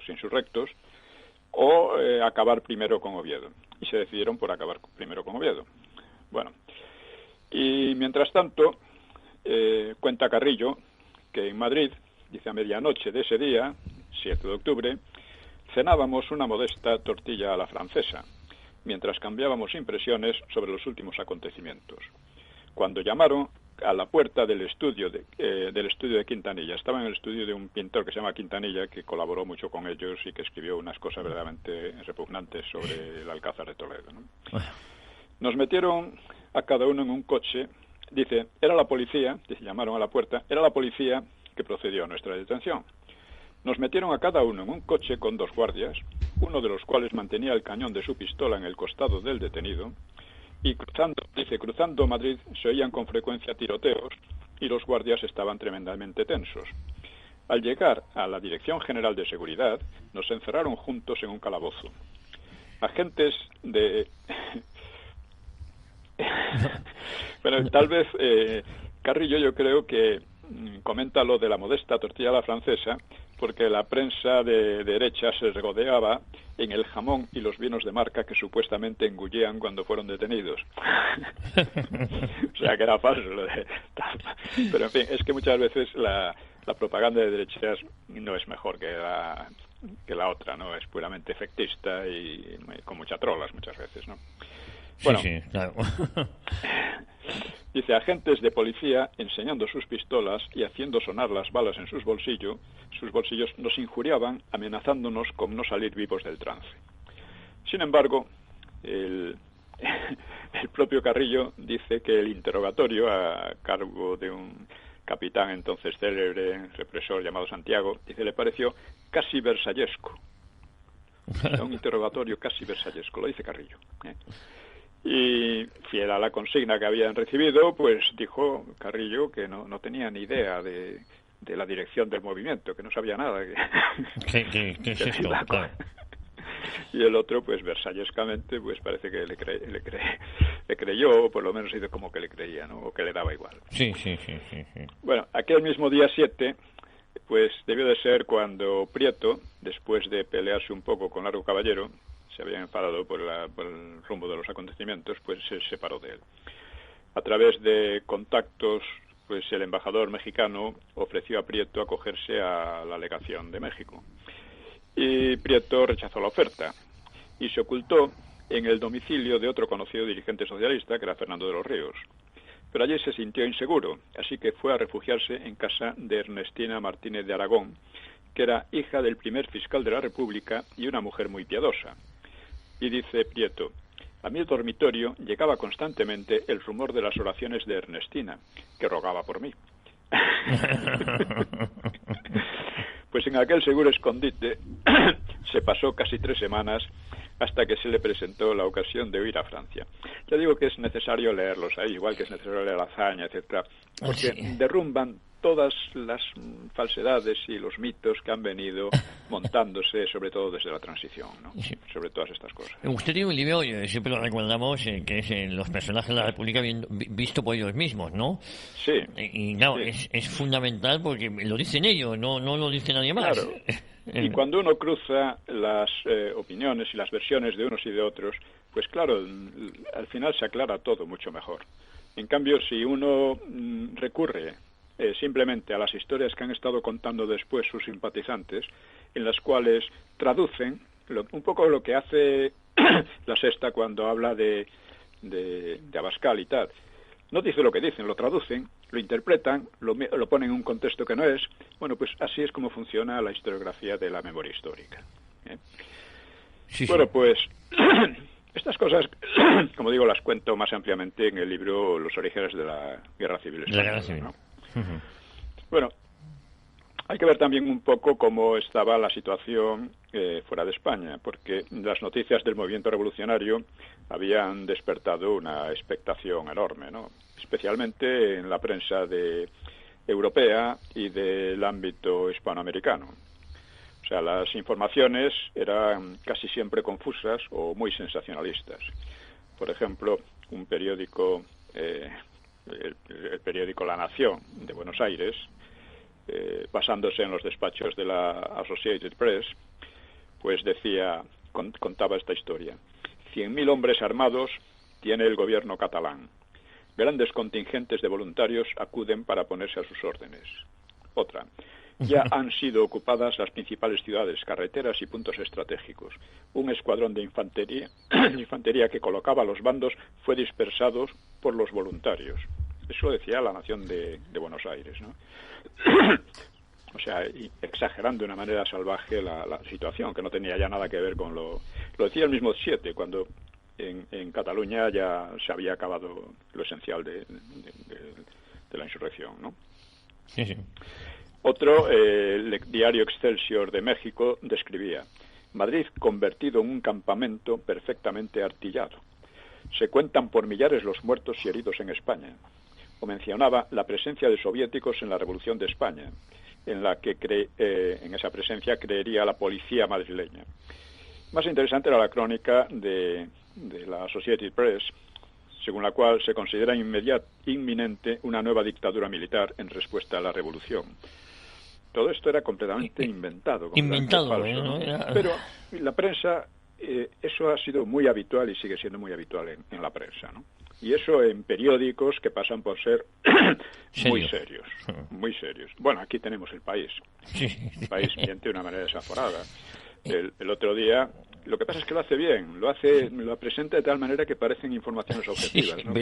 insurrectos, o acabar primero con Oviedo. Y se decidieron por acabar primero con Oviedo. Bueno, y mientras tanto, cuenta Carrillo que en Madrid, dice, a medianoche de ese día, 7 de octubre, cenábamos una modesta tortilla a la francesa, mientras cambiábamos impresiones sobre los últimos acontecimientos. Cuando llamaron, a la puerta del estudio de Quintanilla. Estaba en el estudio de un pintor que se llama Quintanilla, que colaboró mucho con ellos y que escribió unas cosas verdaderamente repugnantes sobre el Alcázar de Toledo, ¿no? Nos metieron a cada uno en un coche. Dice, era la policía, dice, llamaron a la puerta, era la policía que procedió a nuestra detención. Nos metieron a cada uno en un coche con 2 guardias, uno de los cuales mantenía el cañón de su pistola en el costado del detenido, y cruzando Madrid se oían con frecuencia tiroteos y los guardias estaban tremendamente tensos. Al llegar a la Dirección General de Seguridad, nos encerraron juntos en un calabozo. Agentes de... Bueno, tal vez Carrillo, yo creo que comenta lo de la modesta tortilla a la francesa, porque la prensa de derecha se regodeaba en el jamón y los vinos de marca que supuestamente engullían cuando fueron detenidos. O sea, que era falso lo de... Pero, en fin, es que muchas veces la propaganda de derechas no es mejor que la otra, ¿no? Es puramente efectista y con muchas trolas muchas veces, ¿no? Bueno, sí, claro. Dice, agentes de policía enseñando sus pistolas y haciendo sonar las balas en sus bolsillos nos injuriaban, amenazándonos con no salir vivos del trance. Sin embargo, el propio Carrillo dice que el interrogatorio a cargo de un capitán entonces célebre, represor llamado Santiago, dice, le pareció casi versallesco. Un interrogatorio casi versallesco, lo dice Carrillo, ¿eh? Y fiel a la consigna que habían recibido, pues dijo Carrillo que no tenía ni idea de la dirección del movimiento, que no sabía nada. ¿Qué es esto? Claro. Y el otro, pues versallescamente, pues parece que le creyó, o por lo menos hizo como que le creía, ¿no? O que le daba igual. Sí. Bueno, aquel mismo día 7, pues debió de ser cuando Prieto, después de pelearse un poco con Largo Caballero, se había enfadado por el rumbo de los acontecimientos, pues se separó de él. A través de contactos, pues el embajador mexicano ofreció a Prieto acogerse a la legación de México. Y Prieto rechazó la oferta y se ocultó en el domicilio de otro conocido dirigente socialista, que era Fernando de los Ríos. Pero allí se sintió inseguro, así que fue a refugiarse en casa de Ernestina Martínez de Aragón, que era hija del primer fiscal de la República y una mujer muy piadosa. Y dice Prieto, a mi dormitorio llegaba constantemente el rumor de las oraciones de Ernestina, que rogaba por mí. Pues en aquel seguro escondite se pasó casi 3 semanas hasta que se le presentó la ocasión de huir a Francia. Ya digo que es necesario leerlos ahí, igual que es necesario leer Hazaña, etcétera, porque derrumban todas las falsedades y los mitos que han venido montándose, sobre todo desde la transición, ¿no? Sí. Sobre todas estas cosas. Usted tiene un libro, siempre lo recordamos, que es Los personajes de la República visto por ellos mismos, ¿no? Sí. Y claro, sí. Es fundamental porque lo dicen ellos, no lo dice nadie más. Claro. Y cuando uno cruza las opiniones y las versiones de unos y de otros, pues claro, al final se aclara todo mucho mejor. En cambio, si uno recurre simplemente a las historias que han estado contando después sus simpatizantes, en las cuales traducen un poco lo que hace La Sexta cuando habla de Abascal y tal. No dice lo que dicen, lo traducen, lo interpretan, lo ponen en un contexto que no es. Bueno, pues así es como funciona la historiografía de la memoria histórica, ¿eh? Sí. Bueno, pues estas cosas, como digo, las cuento más ampliamente en el libro Los orígenes de la Guerra Civil Española, ¿no? Bueno, hay que ver también un poco cómo estaba la situación fuera de España, porque las noticias del movimiento revolucionario habían despertado una expectación enorme, ¿no? Especialmente en la prensa europea y del ámbito hispanoamericano. O sea, las informaciones eran casi siempre confusas o muy sensacionalistas. Por ejemplo, un periódico, el periódico La Nación de Buenos Aires, basándose en los despachos de la Associated Press, pues contaba esta historia. 100.000 hombres armados tiene el gobierno catalán. Grandes contingentes de voluntarios acuden para ponerse a sus órdenes. Otra. Ya han sido ocupadas las principales ciudades, carreteras y puntos estratégicos. Un escuadrón de infantería que colocaba a los bandos fue dispersado por los voluntarios. Eso decía la Nación de Buenos Aires, ¿no? O sea, exagerando de una manera salvaje la situación, que no tenía ya nada que ver con lo decía el mismo 7, cuando en Cataluña ya se había acabado lo esencial de la insurrección, ¿no? Sí, sí. Otro, el diario Excelsior de México, describía: Madrid convertido en un campamento perfectamente artillado. Se cuentan por millares los muertos y heridos en España. O mencionaba la presencia de soviéticos en la Revolución de España, en la que en esa presencia creería la policía madrileña. Más interesante era la crónica de la Associated Press, según la cual se considera inminente una nueva dictadura militar en respuesta a la revolución. Todo esto era completamente inventado. Inventado, falso, ¿no? Pero la prensa, eso ha sido muy habitual y sigue siendo muy habitual en la prensa, ¿no? Y eso en periódicos que pasan por ser muy serios, muy serios. Bueno, aquí tenemos El País. El País miente de una manera desaforada. El otro día, lo que pasa es que lo hace bien, lo presenta de tal manera que parecen informaciones objetivas, ¿no?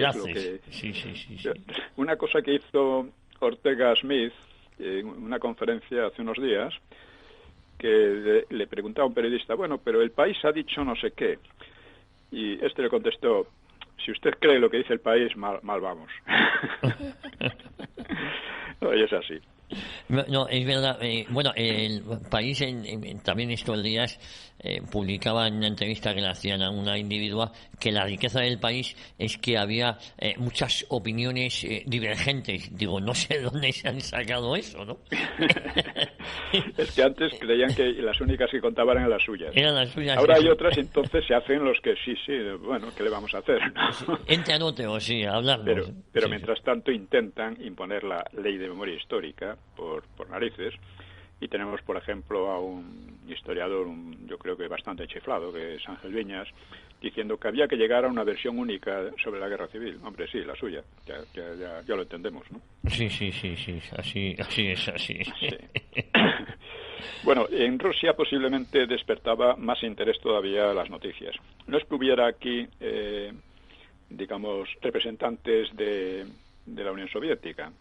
Una cosa que hizo Ortega Smith en una conferencia hace unos días, que le preguntaba a un periodista, bueno, pero El País ha dicho no sé qué, y este le contestó: si usted cree lo que dice El País, mal vamos. Y es así. No, es verdad. Bueno, El País también estos días publicaba en una entrevista que le hacían a una individua que la riqueza del país es que había muchas opiniones divergentes. Digo, no sé dónde se han sacado eso, ¿no? Es que antes creían que las únicas que contaban eran las suyas. Eran las suyas. Ahora hay otras, entonces se hacen los que sí, bueno, ¿qué le vamos a hacer? Entre anoteo, sí, hablarlo. Pero mientras tanto intentan imponer la ley de memoria histórica por narices, y tenemos, por ejemplo, a un historiador, yo creo que bastante chiflado, que es Ángel Viñas, diciendo que había que llegar a una versión única sobre la guerra civil. Hombre, sí, la suya, ya lo entendemos, ¿no? Sí, así es. Sí. Bueno, en Rusia posiblemente despertaba más interés todavía las noticias. No es que hubiera aquí, digamos, representantes de la Unión Soviética,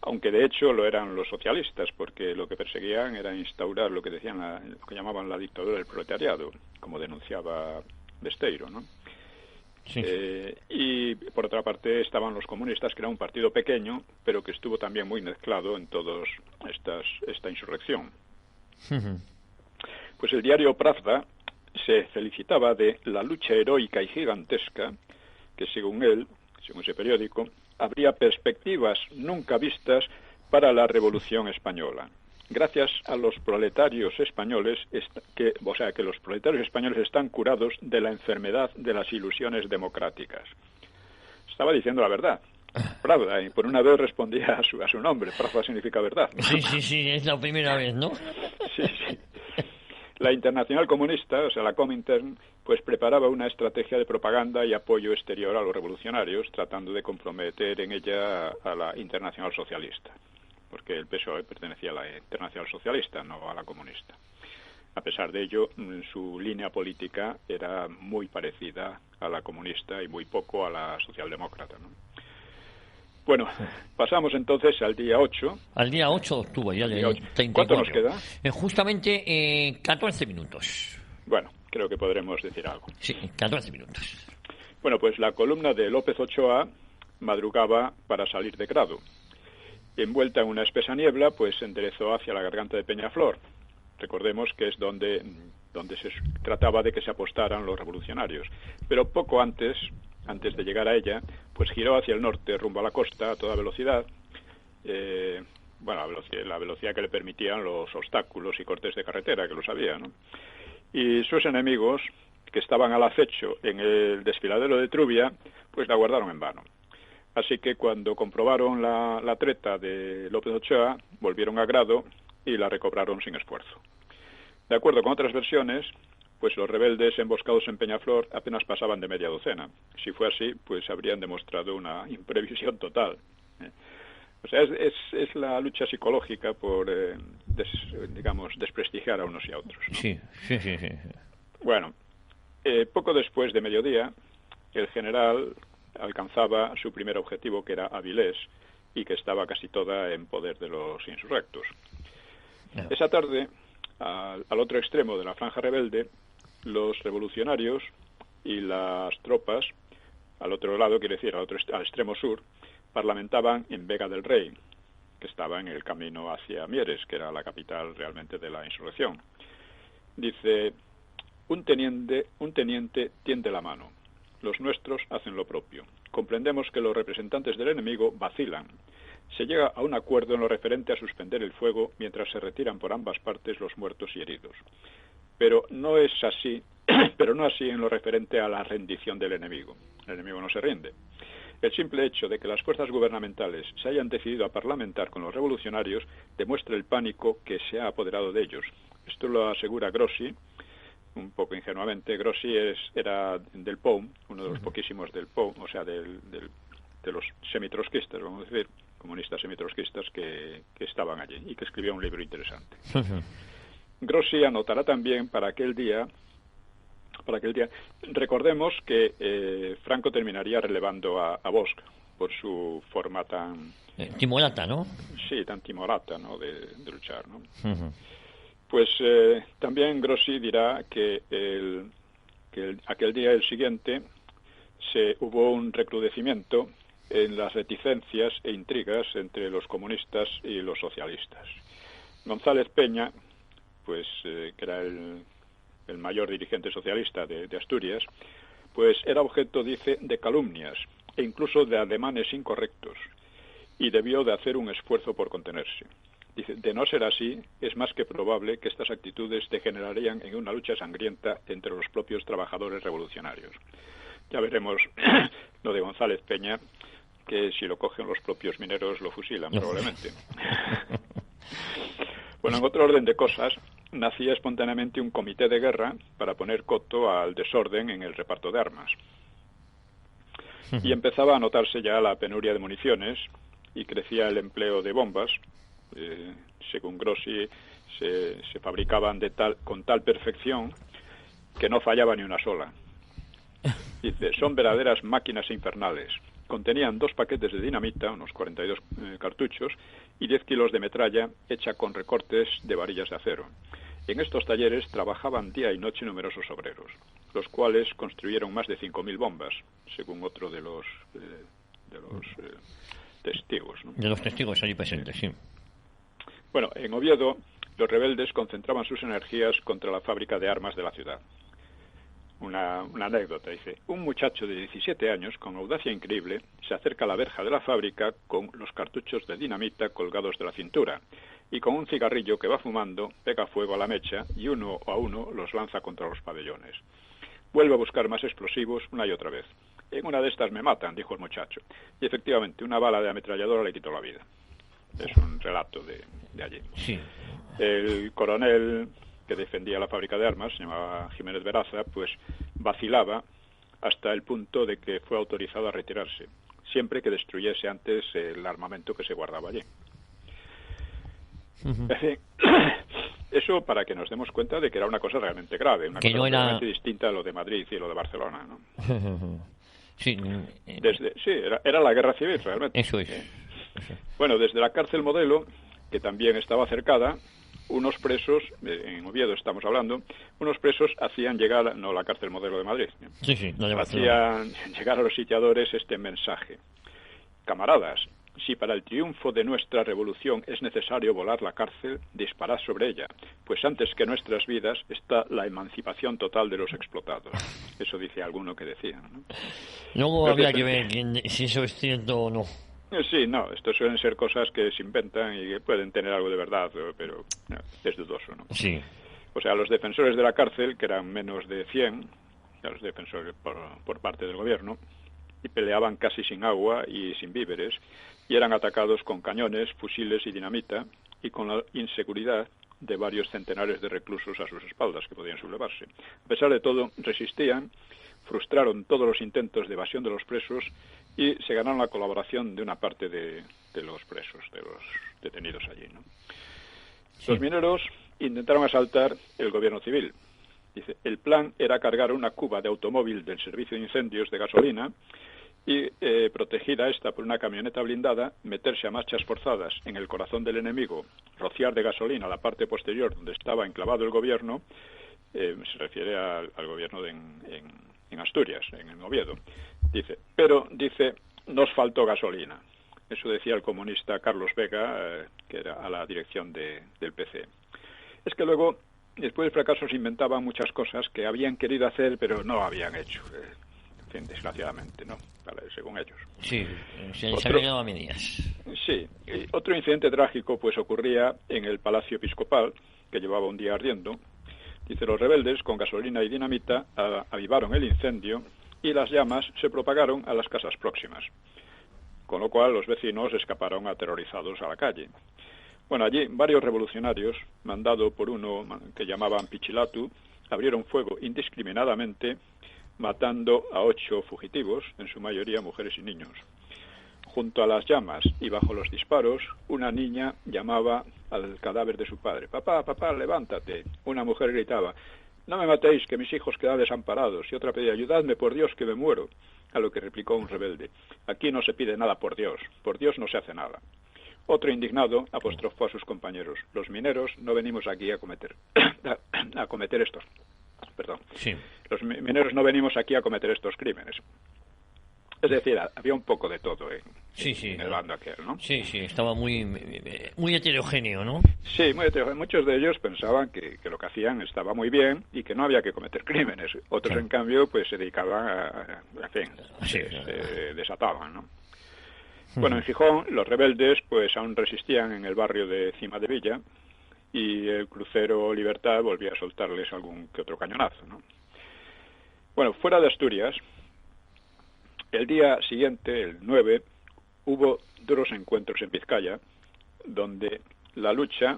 aunque de hecho lo eran los socialistas, porque lo que perseguían era instaurar lo que decían, lo que llamaban la dictadura del proletariado, como denunciaba Besteiro, ¿no? Sí. Y por otra parte estaban los comunistas, que era un partido pequeño, pero que estuvo también muy mezclado en toda esta insurrección. Pues el diario Pravda se felicitaba de la lucha heroica y gigantesca que, según ese periódico, habría perspectivas nunca vistas para la Revolución Española. Gracias a los proletarios españoles, que los proletarios españoles están curados de la enfermedad de las ilusiones democráticas. Estaba diciendo la verdad. Pravda, y por una vez respondía a su nombre. Pravda significa verdad, ¿no? Sí, es la primera vez, ¿no? Sí. La Internacional Comunista, o sea, la Comintern, pues preparaba una estrategia de propaganda y apoyo exterior a los revolucionarios, tratando de comprometer en ella a la Internacional Socialista, porque el PSOE pertenecía a la Internacional Socialista, no a la comunista. A pesar de ello, su línea política era muy parecida a la comunista y muy poco a la socialdemócrata, ¿no? Bueno, pasamos entonces al día 8. Al día 8 de octubre, ya de 34. ¿Cuánto nos queda? Justamente 14 minutos. Bueno, creo que podremos decir algo. Sí, 14 minutos. Bueno, pues la columna de López Ochoa madrugaba para salir de Grado. Envuelta en una espesa niebla, pues se enderezó hacia la garganta de Peñaflor. Recordemos que es donde se trataba de que se apostaran los revolucionarios. Pero poco antes de llegar a ella, pues giró hacia el norte, rumbo a la costa, a toda velocidad. La velocidad que le permitían los obstáculos y cortes de carretera, que lo sabía, ¿no? Y sus enemigos, que estaban al acecho en el desfiladero de Trubia, pues la guardaron en vano. Así que cuando comprobaron la treta de López Ochoa, volvieron a Grado y la recobraron sin esfuerzo. De acuerdo con otras versiones, pues los rebeldes emboscados en Peñaflor apenas pasaban de media docena. Si fue así, pues habrían demostrado una imprevisión total. O sea, es la lucha psicológica por, desprestigiar a unos y a otros, ¿no? Sí. Bueno, poco después de mediodía, el general alcanzaba su primer objetivo, que era Avilés, y que estaba casi toda en poder de los insurrectos. Esa tarde, al otro extremo de la franja rebelde, los revolucionarios y las tropas, al otro lado, quiere decir, al extremo sur, parlamentaban en Vega del Rey, que estaba en el camino hacia Mieres, que era la capital realmente de la insurrección. Dice: un teniente tiende la mano. Los nuestros hacen lo propio. Comprendemos que los representantes del enemigo vacilan. Se llega a un acuerdo en lo referente a suspender el fuego mientras se retiran por ambas partes los muertos y heridos. Pero no así en lo referente a la rendición del enemigo. El enemigo no se rinde. El simple hecho de que las fuerzas gubernamentales se hayan decidido a parlamentar con los revolucionarios demuestra el pánico que se ha apoderado de ellos. Esto lo asegura Grossi, un poco ingenuamente. Grossi era del POUM, uno de los poquísimos del POUM, o sea, de los semitrotskistas, vamos a decir, comunistas semitrotskistas que estaban allí y que escribió un libro interesante. Grossi anotará también para aquel día, recordemos que Franco terminaría relevando a Bosch por su forma tan... timorata, ¿no? Sí, tan timorata, ¿no?, de luchar, ¿no? Pues también Grossi dirá que aquel día, el siguiente, hubo un recrudecimiento en las reticencias e intrigas entre los comunistas y los socialistas. González Peña, pues que era el mayor dirigente socialista de Asturias, pues era objeto, dice, de calumnias e incluso de ademanes incorrectos, y debió de hacer un esfuerzo por contenerse. Dice: de no ser así, es más que probable que estas actitudes degenerarían en una lucha sangrienta entre los propios trabajadores revolucionarios. Ya veremos lo de González Peña, que si lo cogen los propios mineros lo fusilan, probablemente. Bueno, en otro orden de cosas, nacía espontáneamente un comité de guerra para poner coto al desorden en el reparto de armas. Y empezaba a notarse ya la penuria de municiones y crecía el empleo de bombas. Según Grossi, se fabricaban con tal perfección que no fallaba ni una sola. Dice: son verdaderas máquinas infernales. Contenían 2 paquetes de dinamita, unos 42 cartuchos, y 10 kilos de metralla hecha con recortes de varillas de acero. En estos talleres trabajaban día y noche numerosos obreros, los cuales construyeron más de 5.000 bombas, según otro de los testigos, ¿no? De los testigos allí presentes, sí. Bueno, en Oviedo, los rebeldes concentraban sus energías contra la fábrica de armas de la ciudad. Una anécdota, dice: un muchacho de 17 años, con audacia increíble, se acerca a la verja de la fábrica con los cartuchos de dinamita colgados de la cintura, y con un cigarrillo que va fumando, pega fuego a la mecha y uno a uno los lanza contra los pabellones. Vuelve a buscar más explosivos una y otra vez. En una de estas me matan, dijo el muchacho, y efectivamente una bala de ametralladora le quitó la vida. Es un relato de allí. Sí. El coronel que defendía la fábrica de armas, se llamaba Jiménez Veraza, pues vacilaba hasta el punto de que fue autorizado a retirarse, siempre que destruyese antes el armamento que se guardaba allí. En fin, eso para que nos demos cuenta de que era una cosa realmente grave, una cosa realmente distinta a lo de Madrid y lo de Barcelona, ¿no? Sí, era la guerra civil realmente. Eso es. Bueno, desde la cárcel Modelo, que también estaba cercada, unos presos, en Oviedo estamos hablando, unos presos hacían llegar, no la cárcel Modelo de Madrid, hacían llegar a los sitiadores este mensaje: camaradas, si para el triunfo de nuestra revolución es necesario volar la cárcel, disparad sobre ella, pues antes que nuestras vidas está la emancipación total de los explotados. Eso dice alguno que decía, ¿no? Luego habría que ver si eso es cierto o no. Sí, no, esto suelen ser cosas que se inventan y que pueden tener algo de verdad, pero no, es dudoso, ¿no? Sí. O sea, los defensores de la cárcel, que eran menos de 100, los defensores por parte del gobierno, y peleaban casi sin agua y sin víveres, y eran atacados con cañones, fusiles y dinamita, y con la inseguridad de varios centenares de reclusos a sus espaldas que podían sublevarse. A pesar de todo, resistían, frustraron todos los intentos de evasión de los presos y se ganaron la colaboración de una parte de los presos, de los detenidos allí, ¿no? Sí. Los mineros intentaron asaltar el gobierno civil. Dice: el plan era cargar una cuba de automóvil del servicio de incendios de gasolina y, protegida esta por una camioneta blindada, meterse a marchas forzadas en el corazón del enemigo, rociar de gasolina la parte posterior donde estaba enclavado el gobierno, se refiere al gobierno en Asturias, en el Oviedo. Dice, nos faltó gasolina. Eso decía el comunista Carlos Vega, que era a la dirección del PC. Es que luego, después del fracaso, se inventaban muchas cosas que habían querido hacer, pero no habían hecho. En fin, desgraciadamente, ¿no? Según ellos. Sí, se les había quedado a medias. Sí. Otro incidente trágico, pues, ocurría en el Palacio Episcopal, que llevaba un día ardiendo. Dice, los rebeldes, con gasolina y dinamita, avivaron el incendio y las llamas se propagaron a las casas próximas, con lo cual los vecinos escaparon aterrorizados a la calle. Bueno, allí varios revolucionarios, mandado por uno que llamaban Pichilatu, abrieron fuego indiscriminadamente, matando a 8 fugitivos, en su mayoría mujeres y niños. Junto a las llamas y bajo los disparos, una niña llamaba al cadáver de su padre. Papá, papá, levántate. Una mujer gritaba, no me matéis, que mis hijos quedan desamparados. Y otra pedía, ayudadme, por Dios, que me muero. A lo que replicó un rebelde, aquí no se pide nada por Dios no se hace nada. Otro indignado apostrofó a sus compañeros, los mineros no venimos aquí a cometer estos. Perdón. Sí. Los mineros no venimos aquí a cometer estos crímenes. Es decir, había un poco de todo en el bando aquel, ¿no? Sí, estaba muy heterogéneo, ¿no? Sí, muy heterogéneo. Muchos de ellos pensaban que lo que hacían estaba muy bien y que no había que cometer crímenes. Otros, en cambio, pues se dedicaban en fin, se desataban, ¿no? Bueno, en Gijón, los rebeldes, pues aún resistían en el barrio de Cima de Villa y el crucero Libertad volvía a soltarles algún que otro cañonazo, ¿no? Bueno, fuera de Asturias, el día siguiente, el 9, hubo duros encuentros en Vizcaya, donde la lucha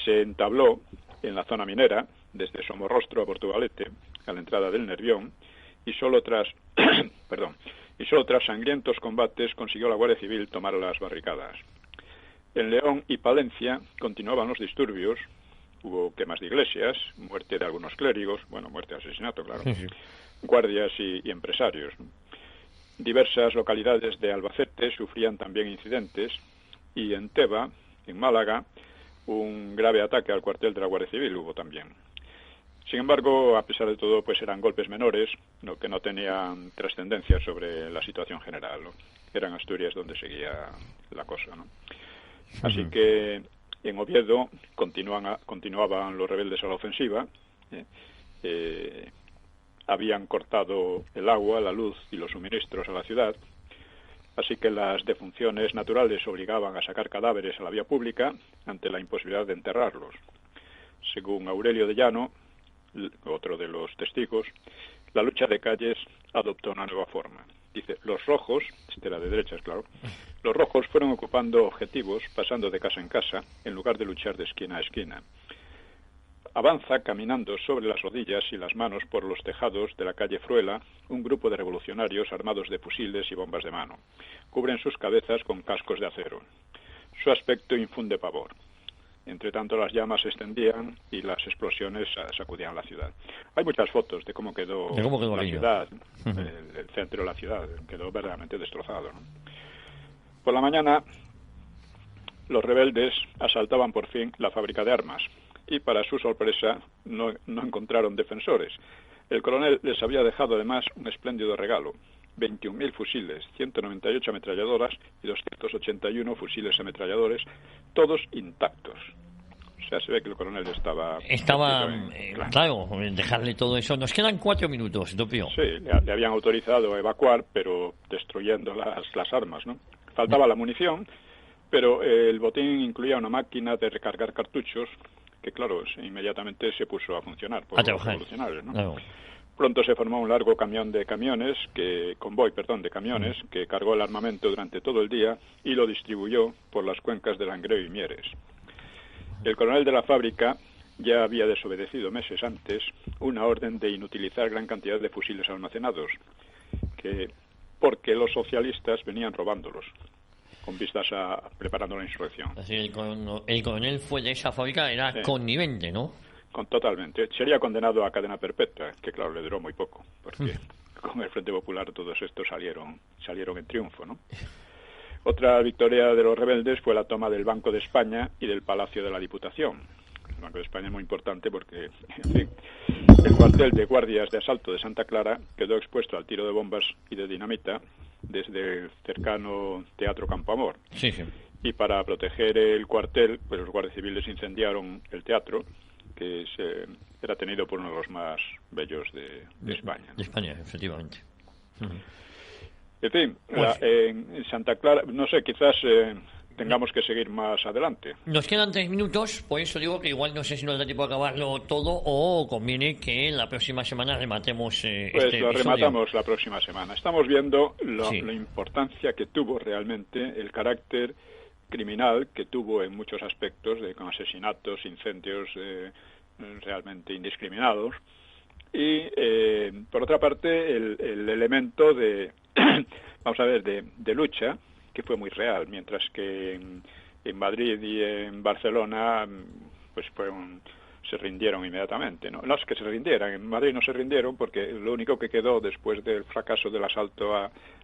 se entabló en la zona minera, desde Somorrostro a Portugalete, a la entrada del Nervión, y solo tras sangrientos combates consiguió la Guardia Civil tomar las barricadas. En León y Palencia continuaban los disturbios, hubo quemas de iglesias, muerte de algunos clérigos, muerte de asesinato, claro, guardias y empresarios. Diversas localidades de Albacete sufrían también incidentes y en Teba, en Málaga, un grave ataque al cuartel de la Guardia Civil hubo también. Sin embargo, a pesar de todo, pues eran golpes menores, que no tenían trascendencia sobre la situación general, ¿no? Era en Asturias donde seguía la cosa, ¿no? Así que en Oviedo continuaban los rebeldes a la ofensiva. Habían cortado el agua, la luz y los suministros a la ciudad, así que las defunciones naturales obligaban a sacar cadáveres a la vía pública ante la imposibilidad de enterrarlos. Según Aurelio de Llano, otro de los testigos, la lucha de calles adoptó una nueva forma. Dice, los rojos, este era de derechas, claro, los rojos fueron ocupando objetivos, pasando de casa en casa, en lugar de luchar de esquina a esquina. Avanza caminando sobre las rodillas y las manos por los tejados de la calle Fruela un grupo de revolucionarios armados de fusiles y bombas de mano. Cubren sus cabezas con cascos de acero. Su aspecto infunde pavor. Entre tanto, las llamas se extendían y las explosiones sacudían la ciudad. Hay muchas fotos de cómo quedó la ciudad, el centro de la ciudad, quedó verdaderamente destrozado, ¿no? Por la mañana, los rebeldes asaltaban por fin la fábrica de armas y, para su sorpresa, no encontraron defensores. El coronel les había dejado además un espléndido regalo: 21.000 fusiles, 198 ametralladoras y 281 fusiles ametralladores, todos intactos. O sea, se ve que el coronel estaba claro, dejarle todo eso. Nos quedan 4 minutos, Dopio. Sí, le habían autorizado a evacuar, pero destruyendo las armas, ¿no? Faltaba la munición, pero el botín incluía una máquina de recargar cartuchos que, claro, inmediatamente se puso a funcionar por los revolucionarios, ¿no? Claro. Pronto se formó un largo convoy de camiones que cargó el armamento durante todo el día y lo distribuyó por las cuencas de Langreo y Mieres. El coronel de la fábrica ya había desobedecido meses antes una orden de inutilizar gran cantidad de fusiles almacenados, porque los socialistas venían robándolos, con vistas a preparando la insurrección. Así, el coronel fue de esa fábrica, era connivente, ¿no? Totalmente. Sería condenado a cadena perpetua, que claro, le duró muy poco, porque con el Frente Popular todos estos salieron en triunfo, ¿no? Otra victoria de los rebeldes fue la toma del Banco de España y del Palacio de la Diputación. El Banco de España es muy importante porque, en fin, el cuartel de guardias de asalto de Santa Clara quedó expuesto al tiro de bombas y de dinamita desde el cercano Teatro Campo Amor. Sí, sí. Y para proteger el cuartel, pues los guardias civiles incendiaron el teatro, que era tenido por uno de los más bellos de España, ¿no? De España, efectivamente. En fin, Pues, en Santa Clara, no sé, quizás tengamos que seguir más adelante. Nos quedan 3 minutos, por eso digo que igual no sé si nos da tiempo a acabarlo todo o conviene que la próxima semana rematemos Pues este lo episodio. rematamos la próxima semana. Estamos viendo Sí. la importancia que tuvo realmente, el carácter criminal que tuvo en muchos aspectos, con asesinatos, incendios realmente indiscriminados. Y, por otra parte, el elemento de, vamos a ver, de lucha, que fue muy real, mientras que en Madrid y en Barcelona pues se rindieron inmediatamente, ¿no? No es que se rindieran, en Madrid no se rindieron porque lo único que quedó después del fracaso del asalto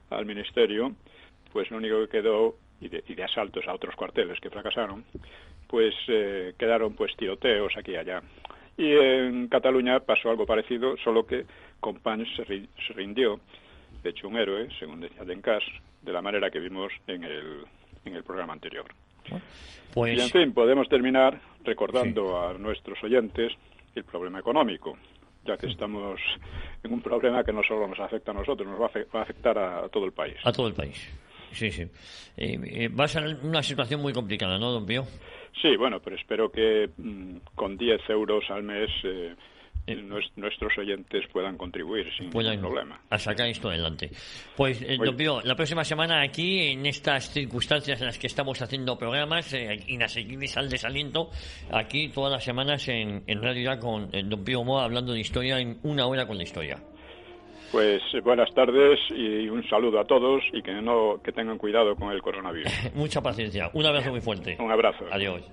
al ministerio, pues lo único que quedó, y de asaltos a otros cuarteles que fracasaron, pues quedaron pues tiroteos aquí y allá. Y en Cataluña pasó algo parecido, solo que Companys se rindió, de hecho un héroe, según decía Dencas, de la manera que vimos en el programa anterior. Pues, y en fin, podemos terminar recordando a nuestros oyentes el problema económico, ya que estamos en un problema que no solo nos afecta a nosotros, nos va a afectar a todo el país. a todo el país. Sí, sí. Va a ser una situación muy complicada, ¿no, don Pío? Sí, bueno, pero espero que con 10 euros al mes nuestros oyentes puedan contribuir sin ningún problema. A sacar esto adelante. Pues, don Pío, la próxima semana aquí, en estas circunstancias en las que estamos haciendo programas inasequibles al desaliento, aquí todas las semanas en realidad con don Pío Moa hablando de historia en Una Hora con la Historia. Pues buenas tardes y un saludo a todos y que tengan cuidado con el coronavirus. Mucha paciencia. Un abrazo muy fuerte. Un abrazo. Adiós.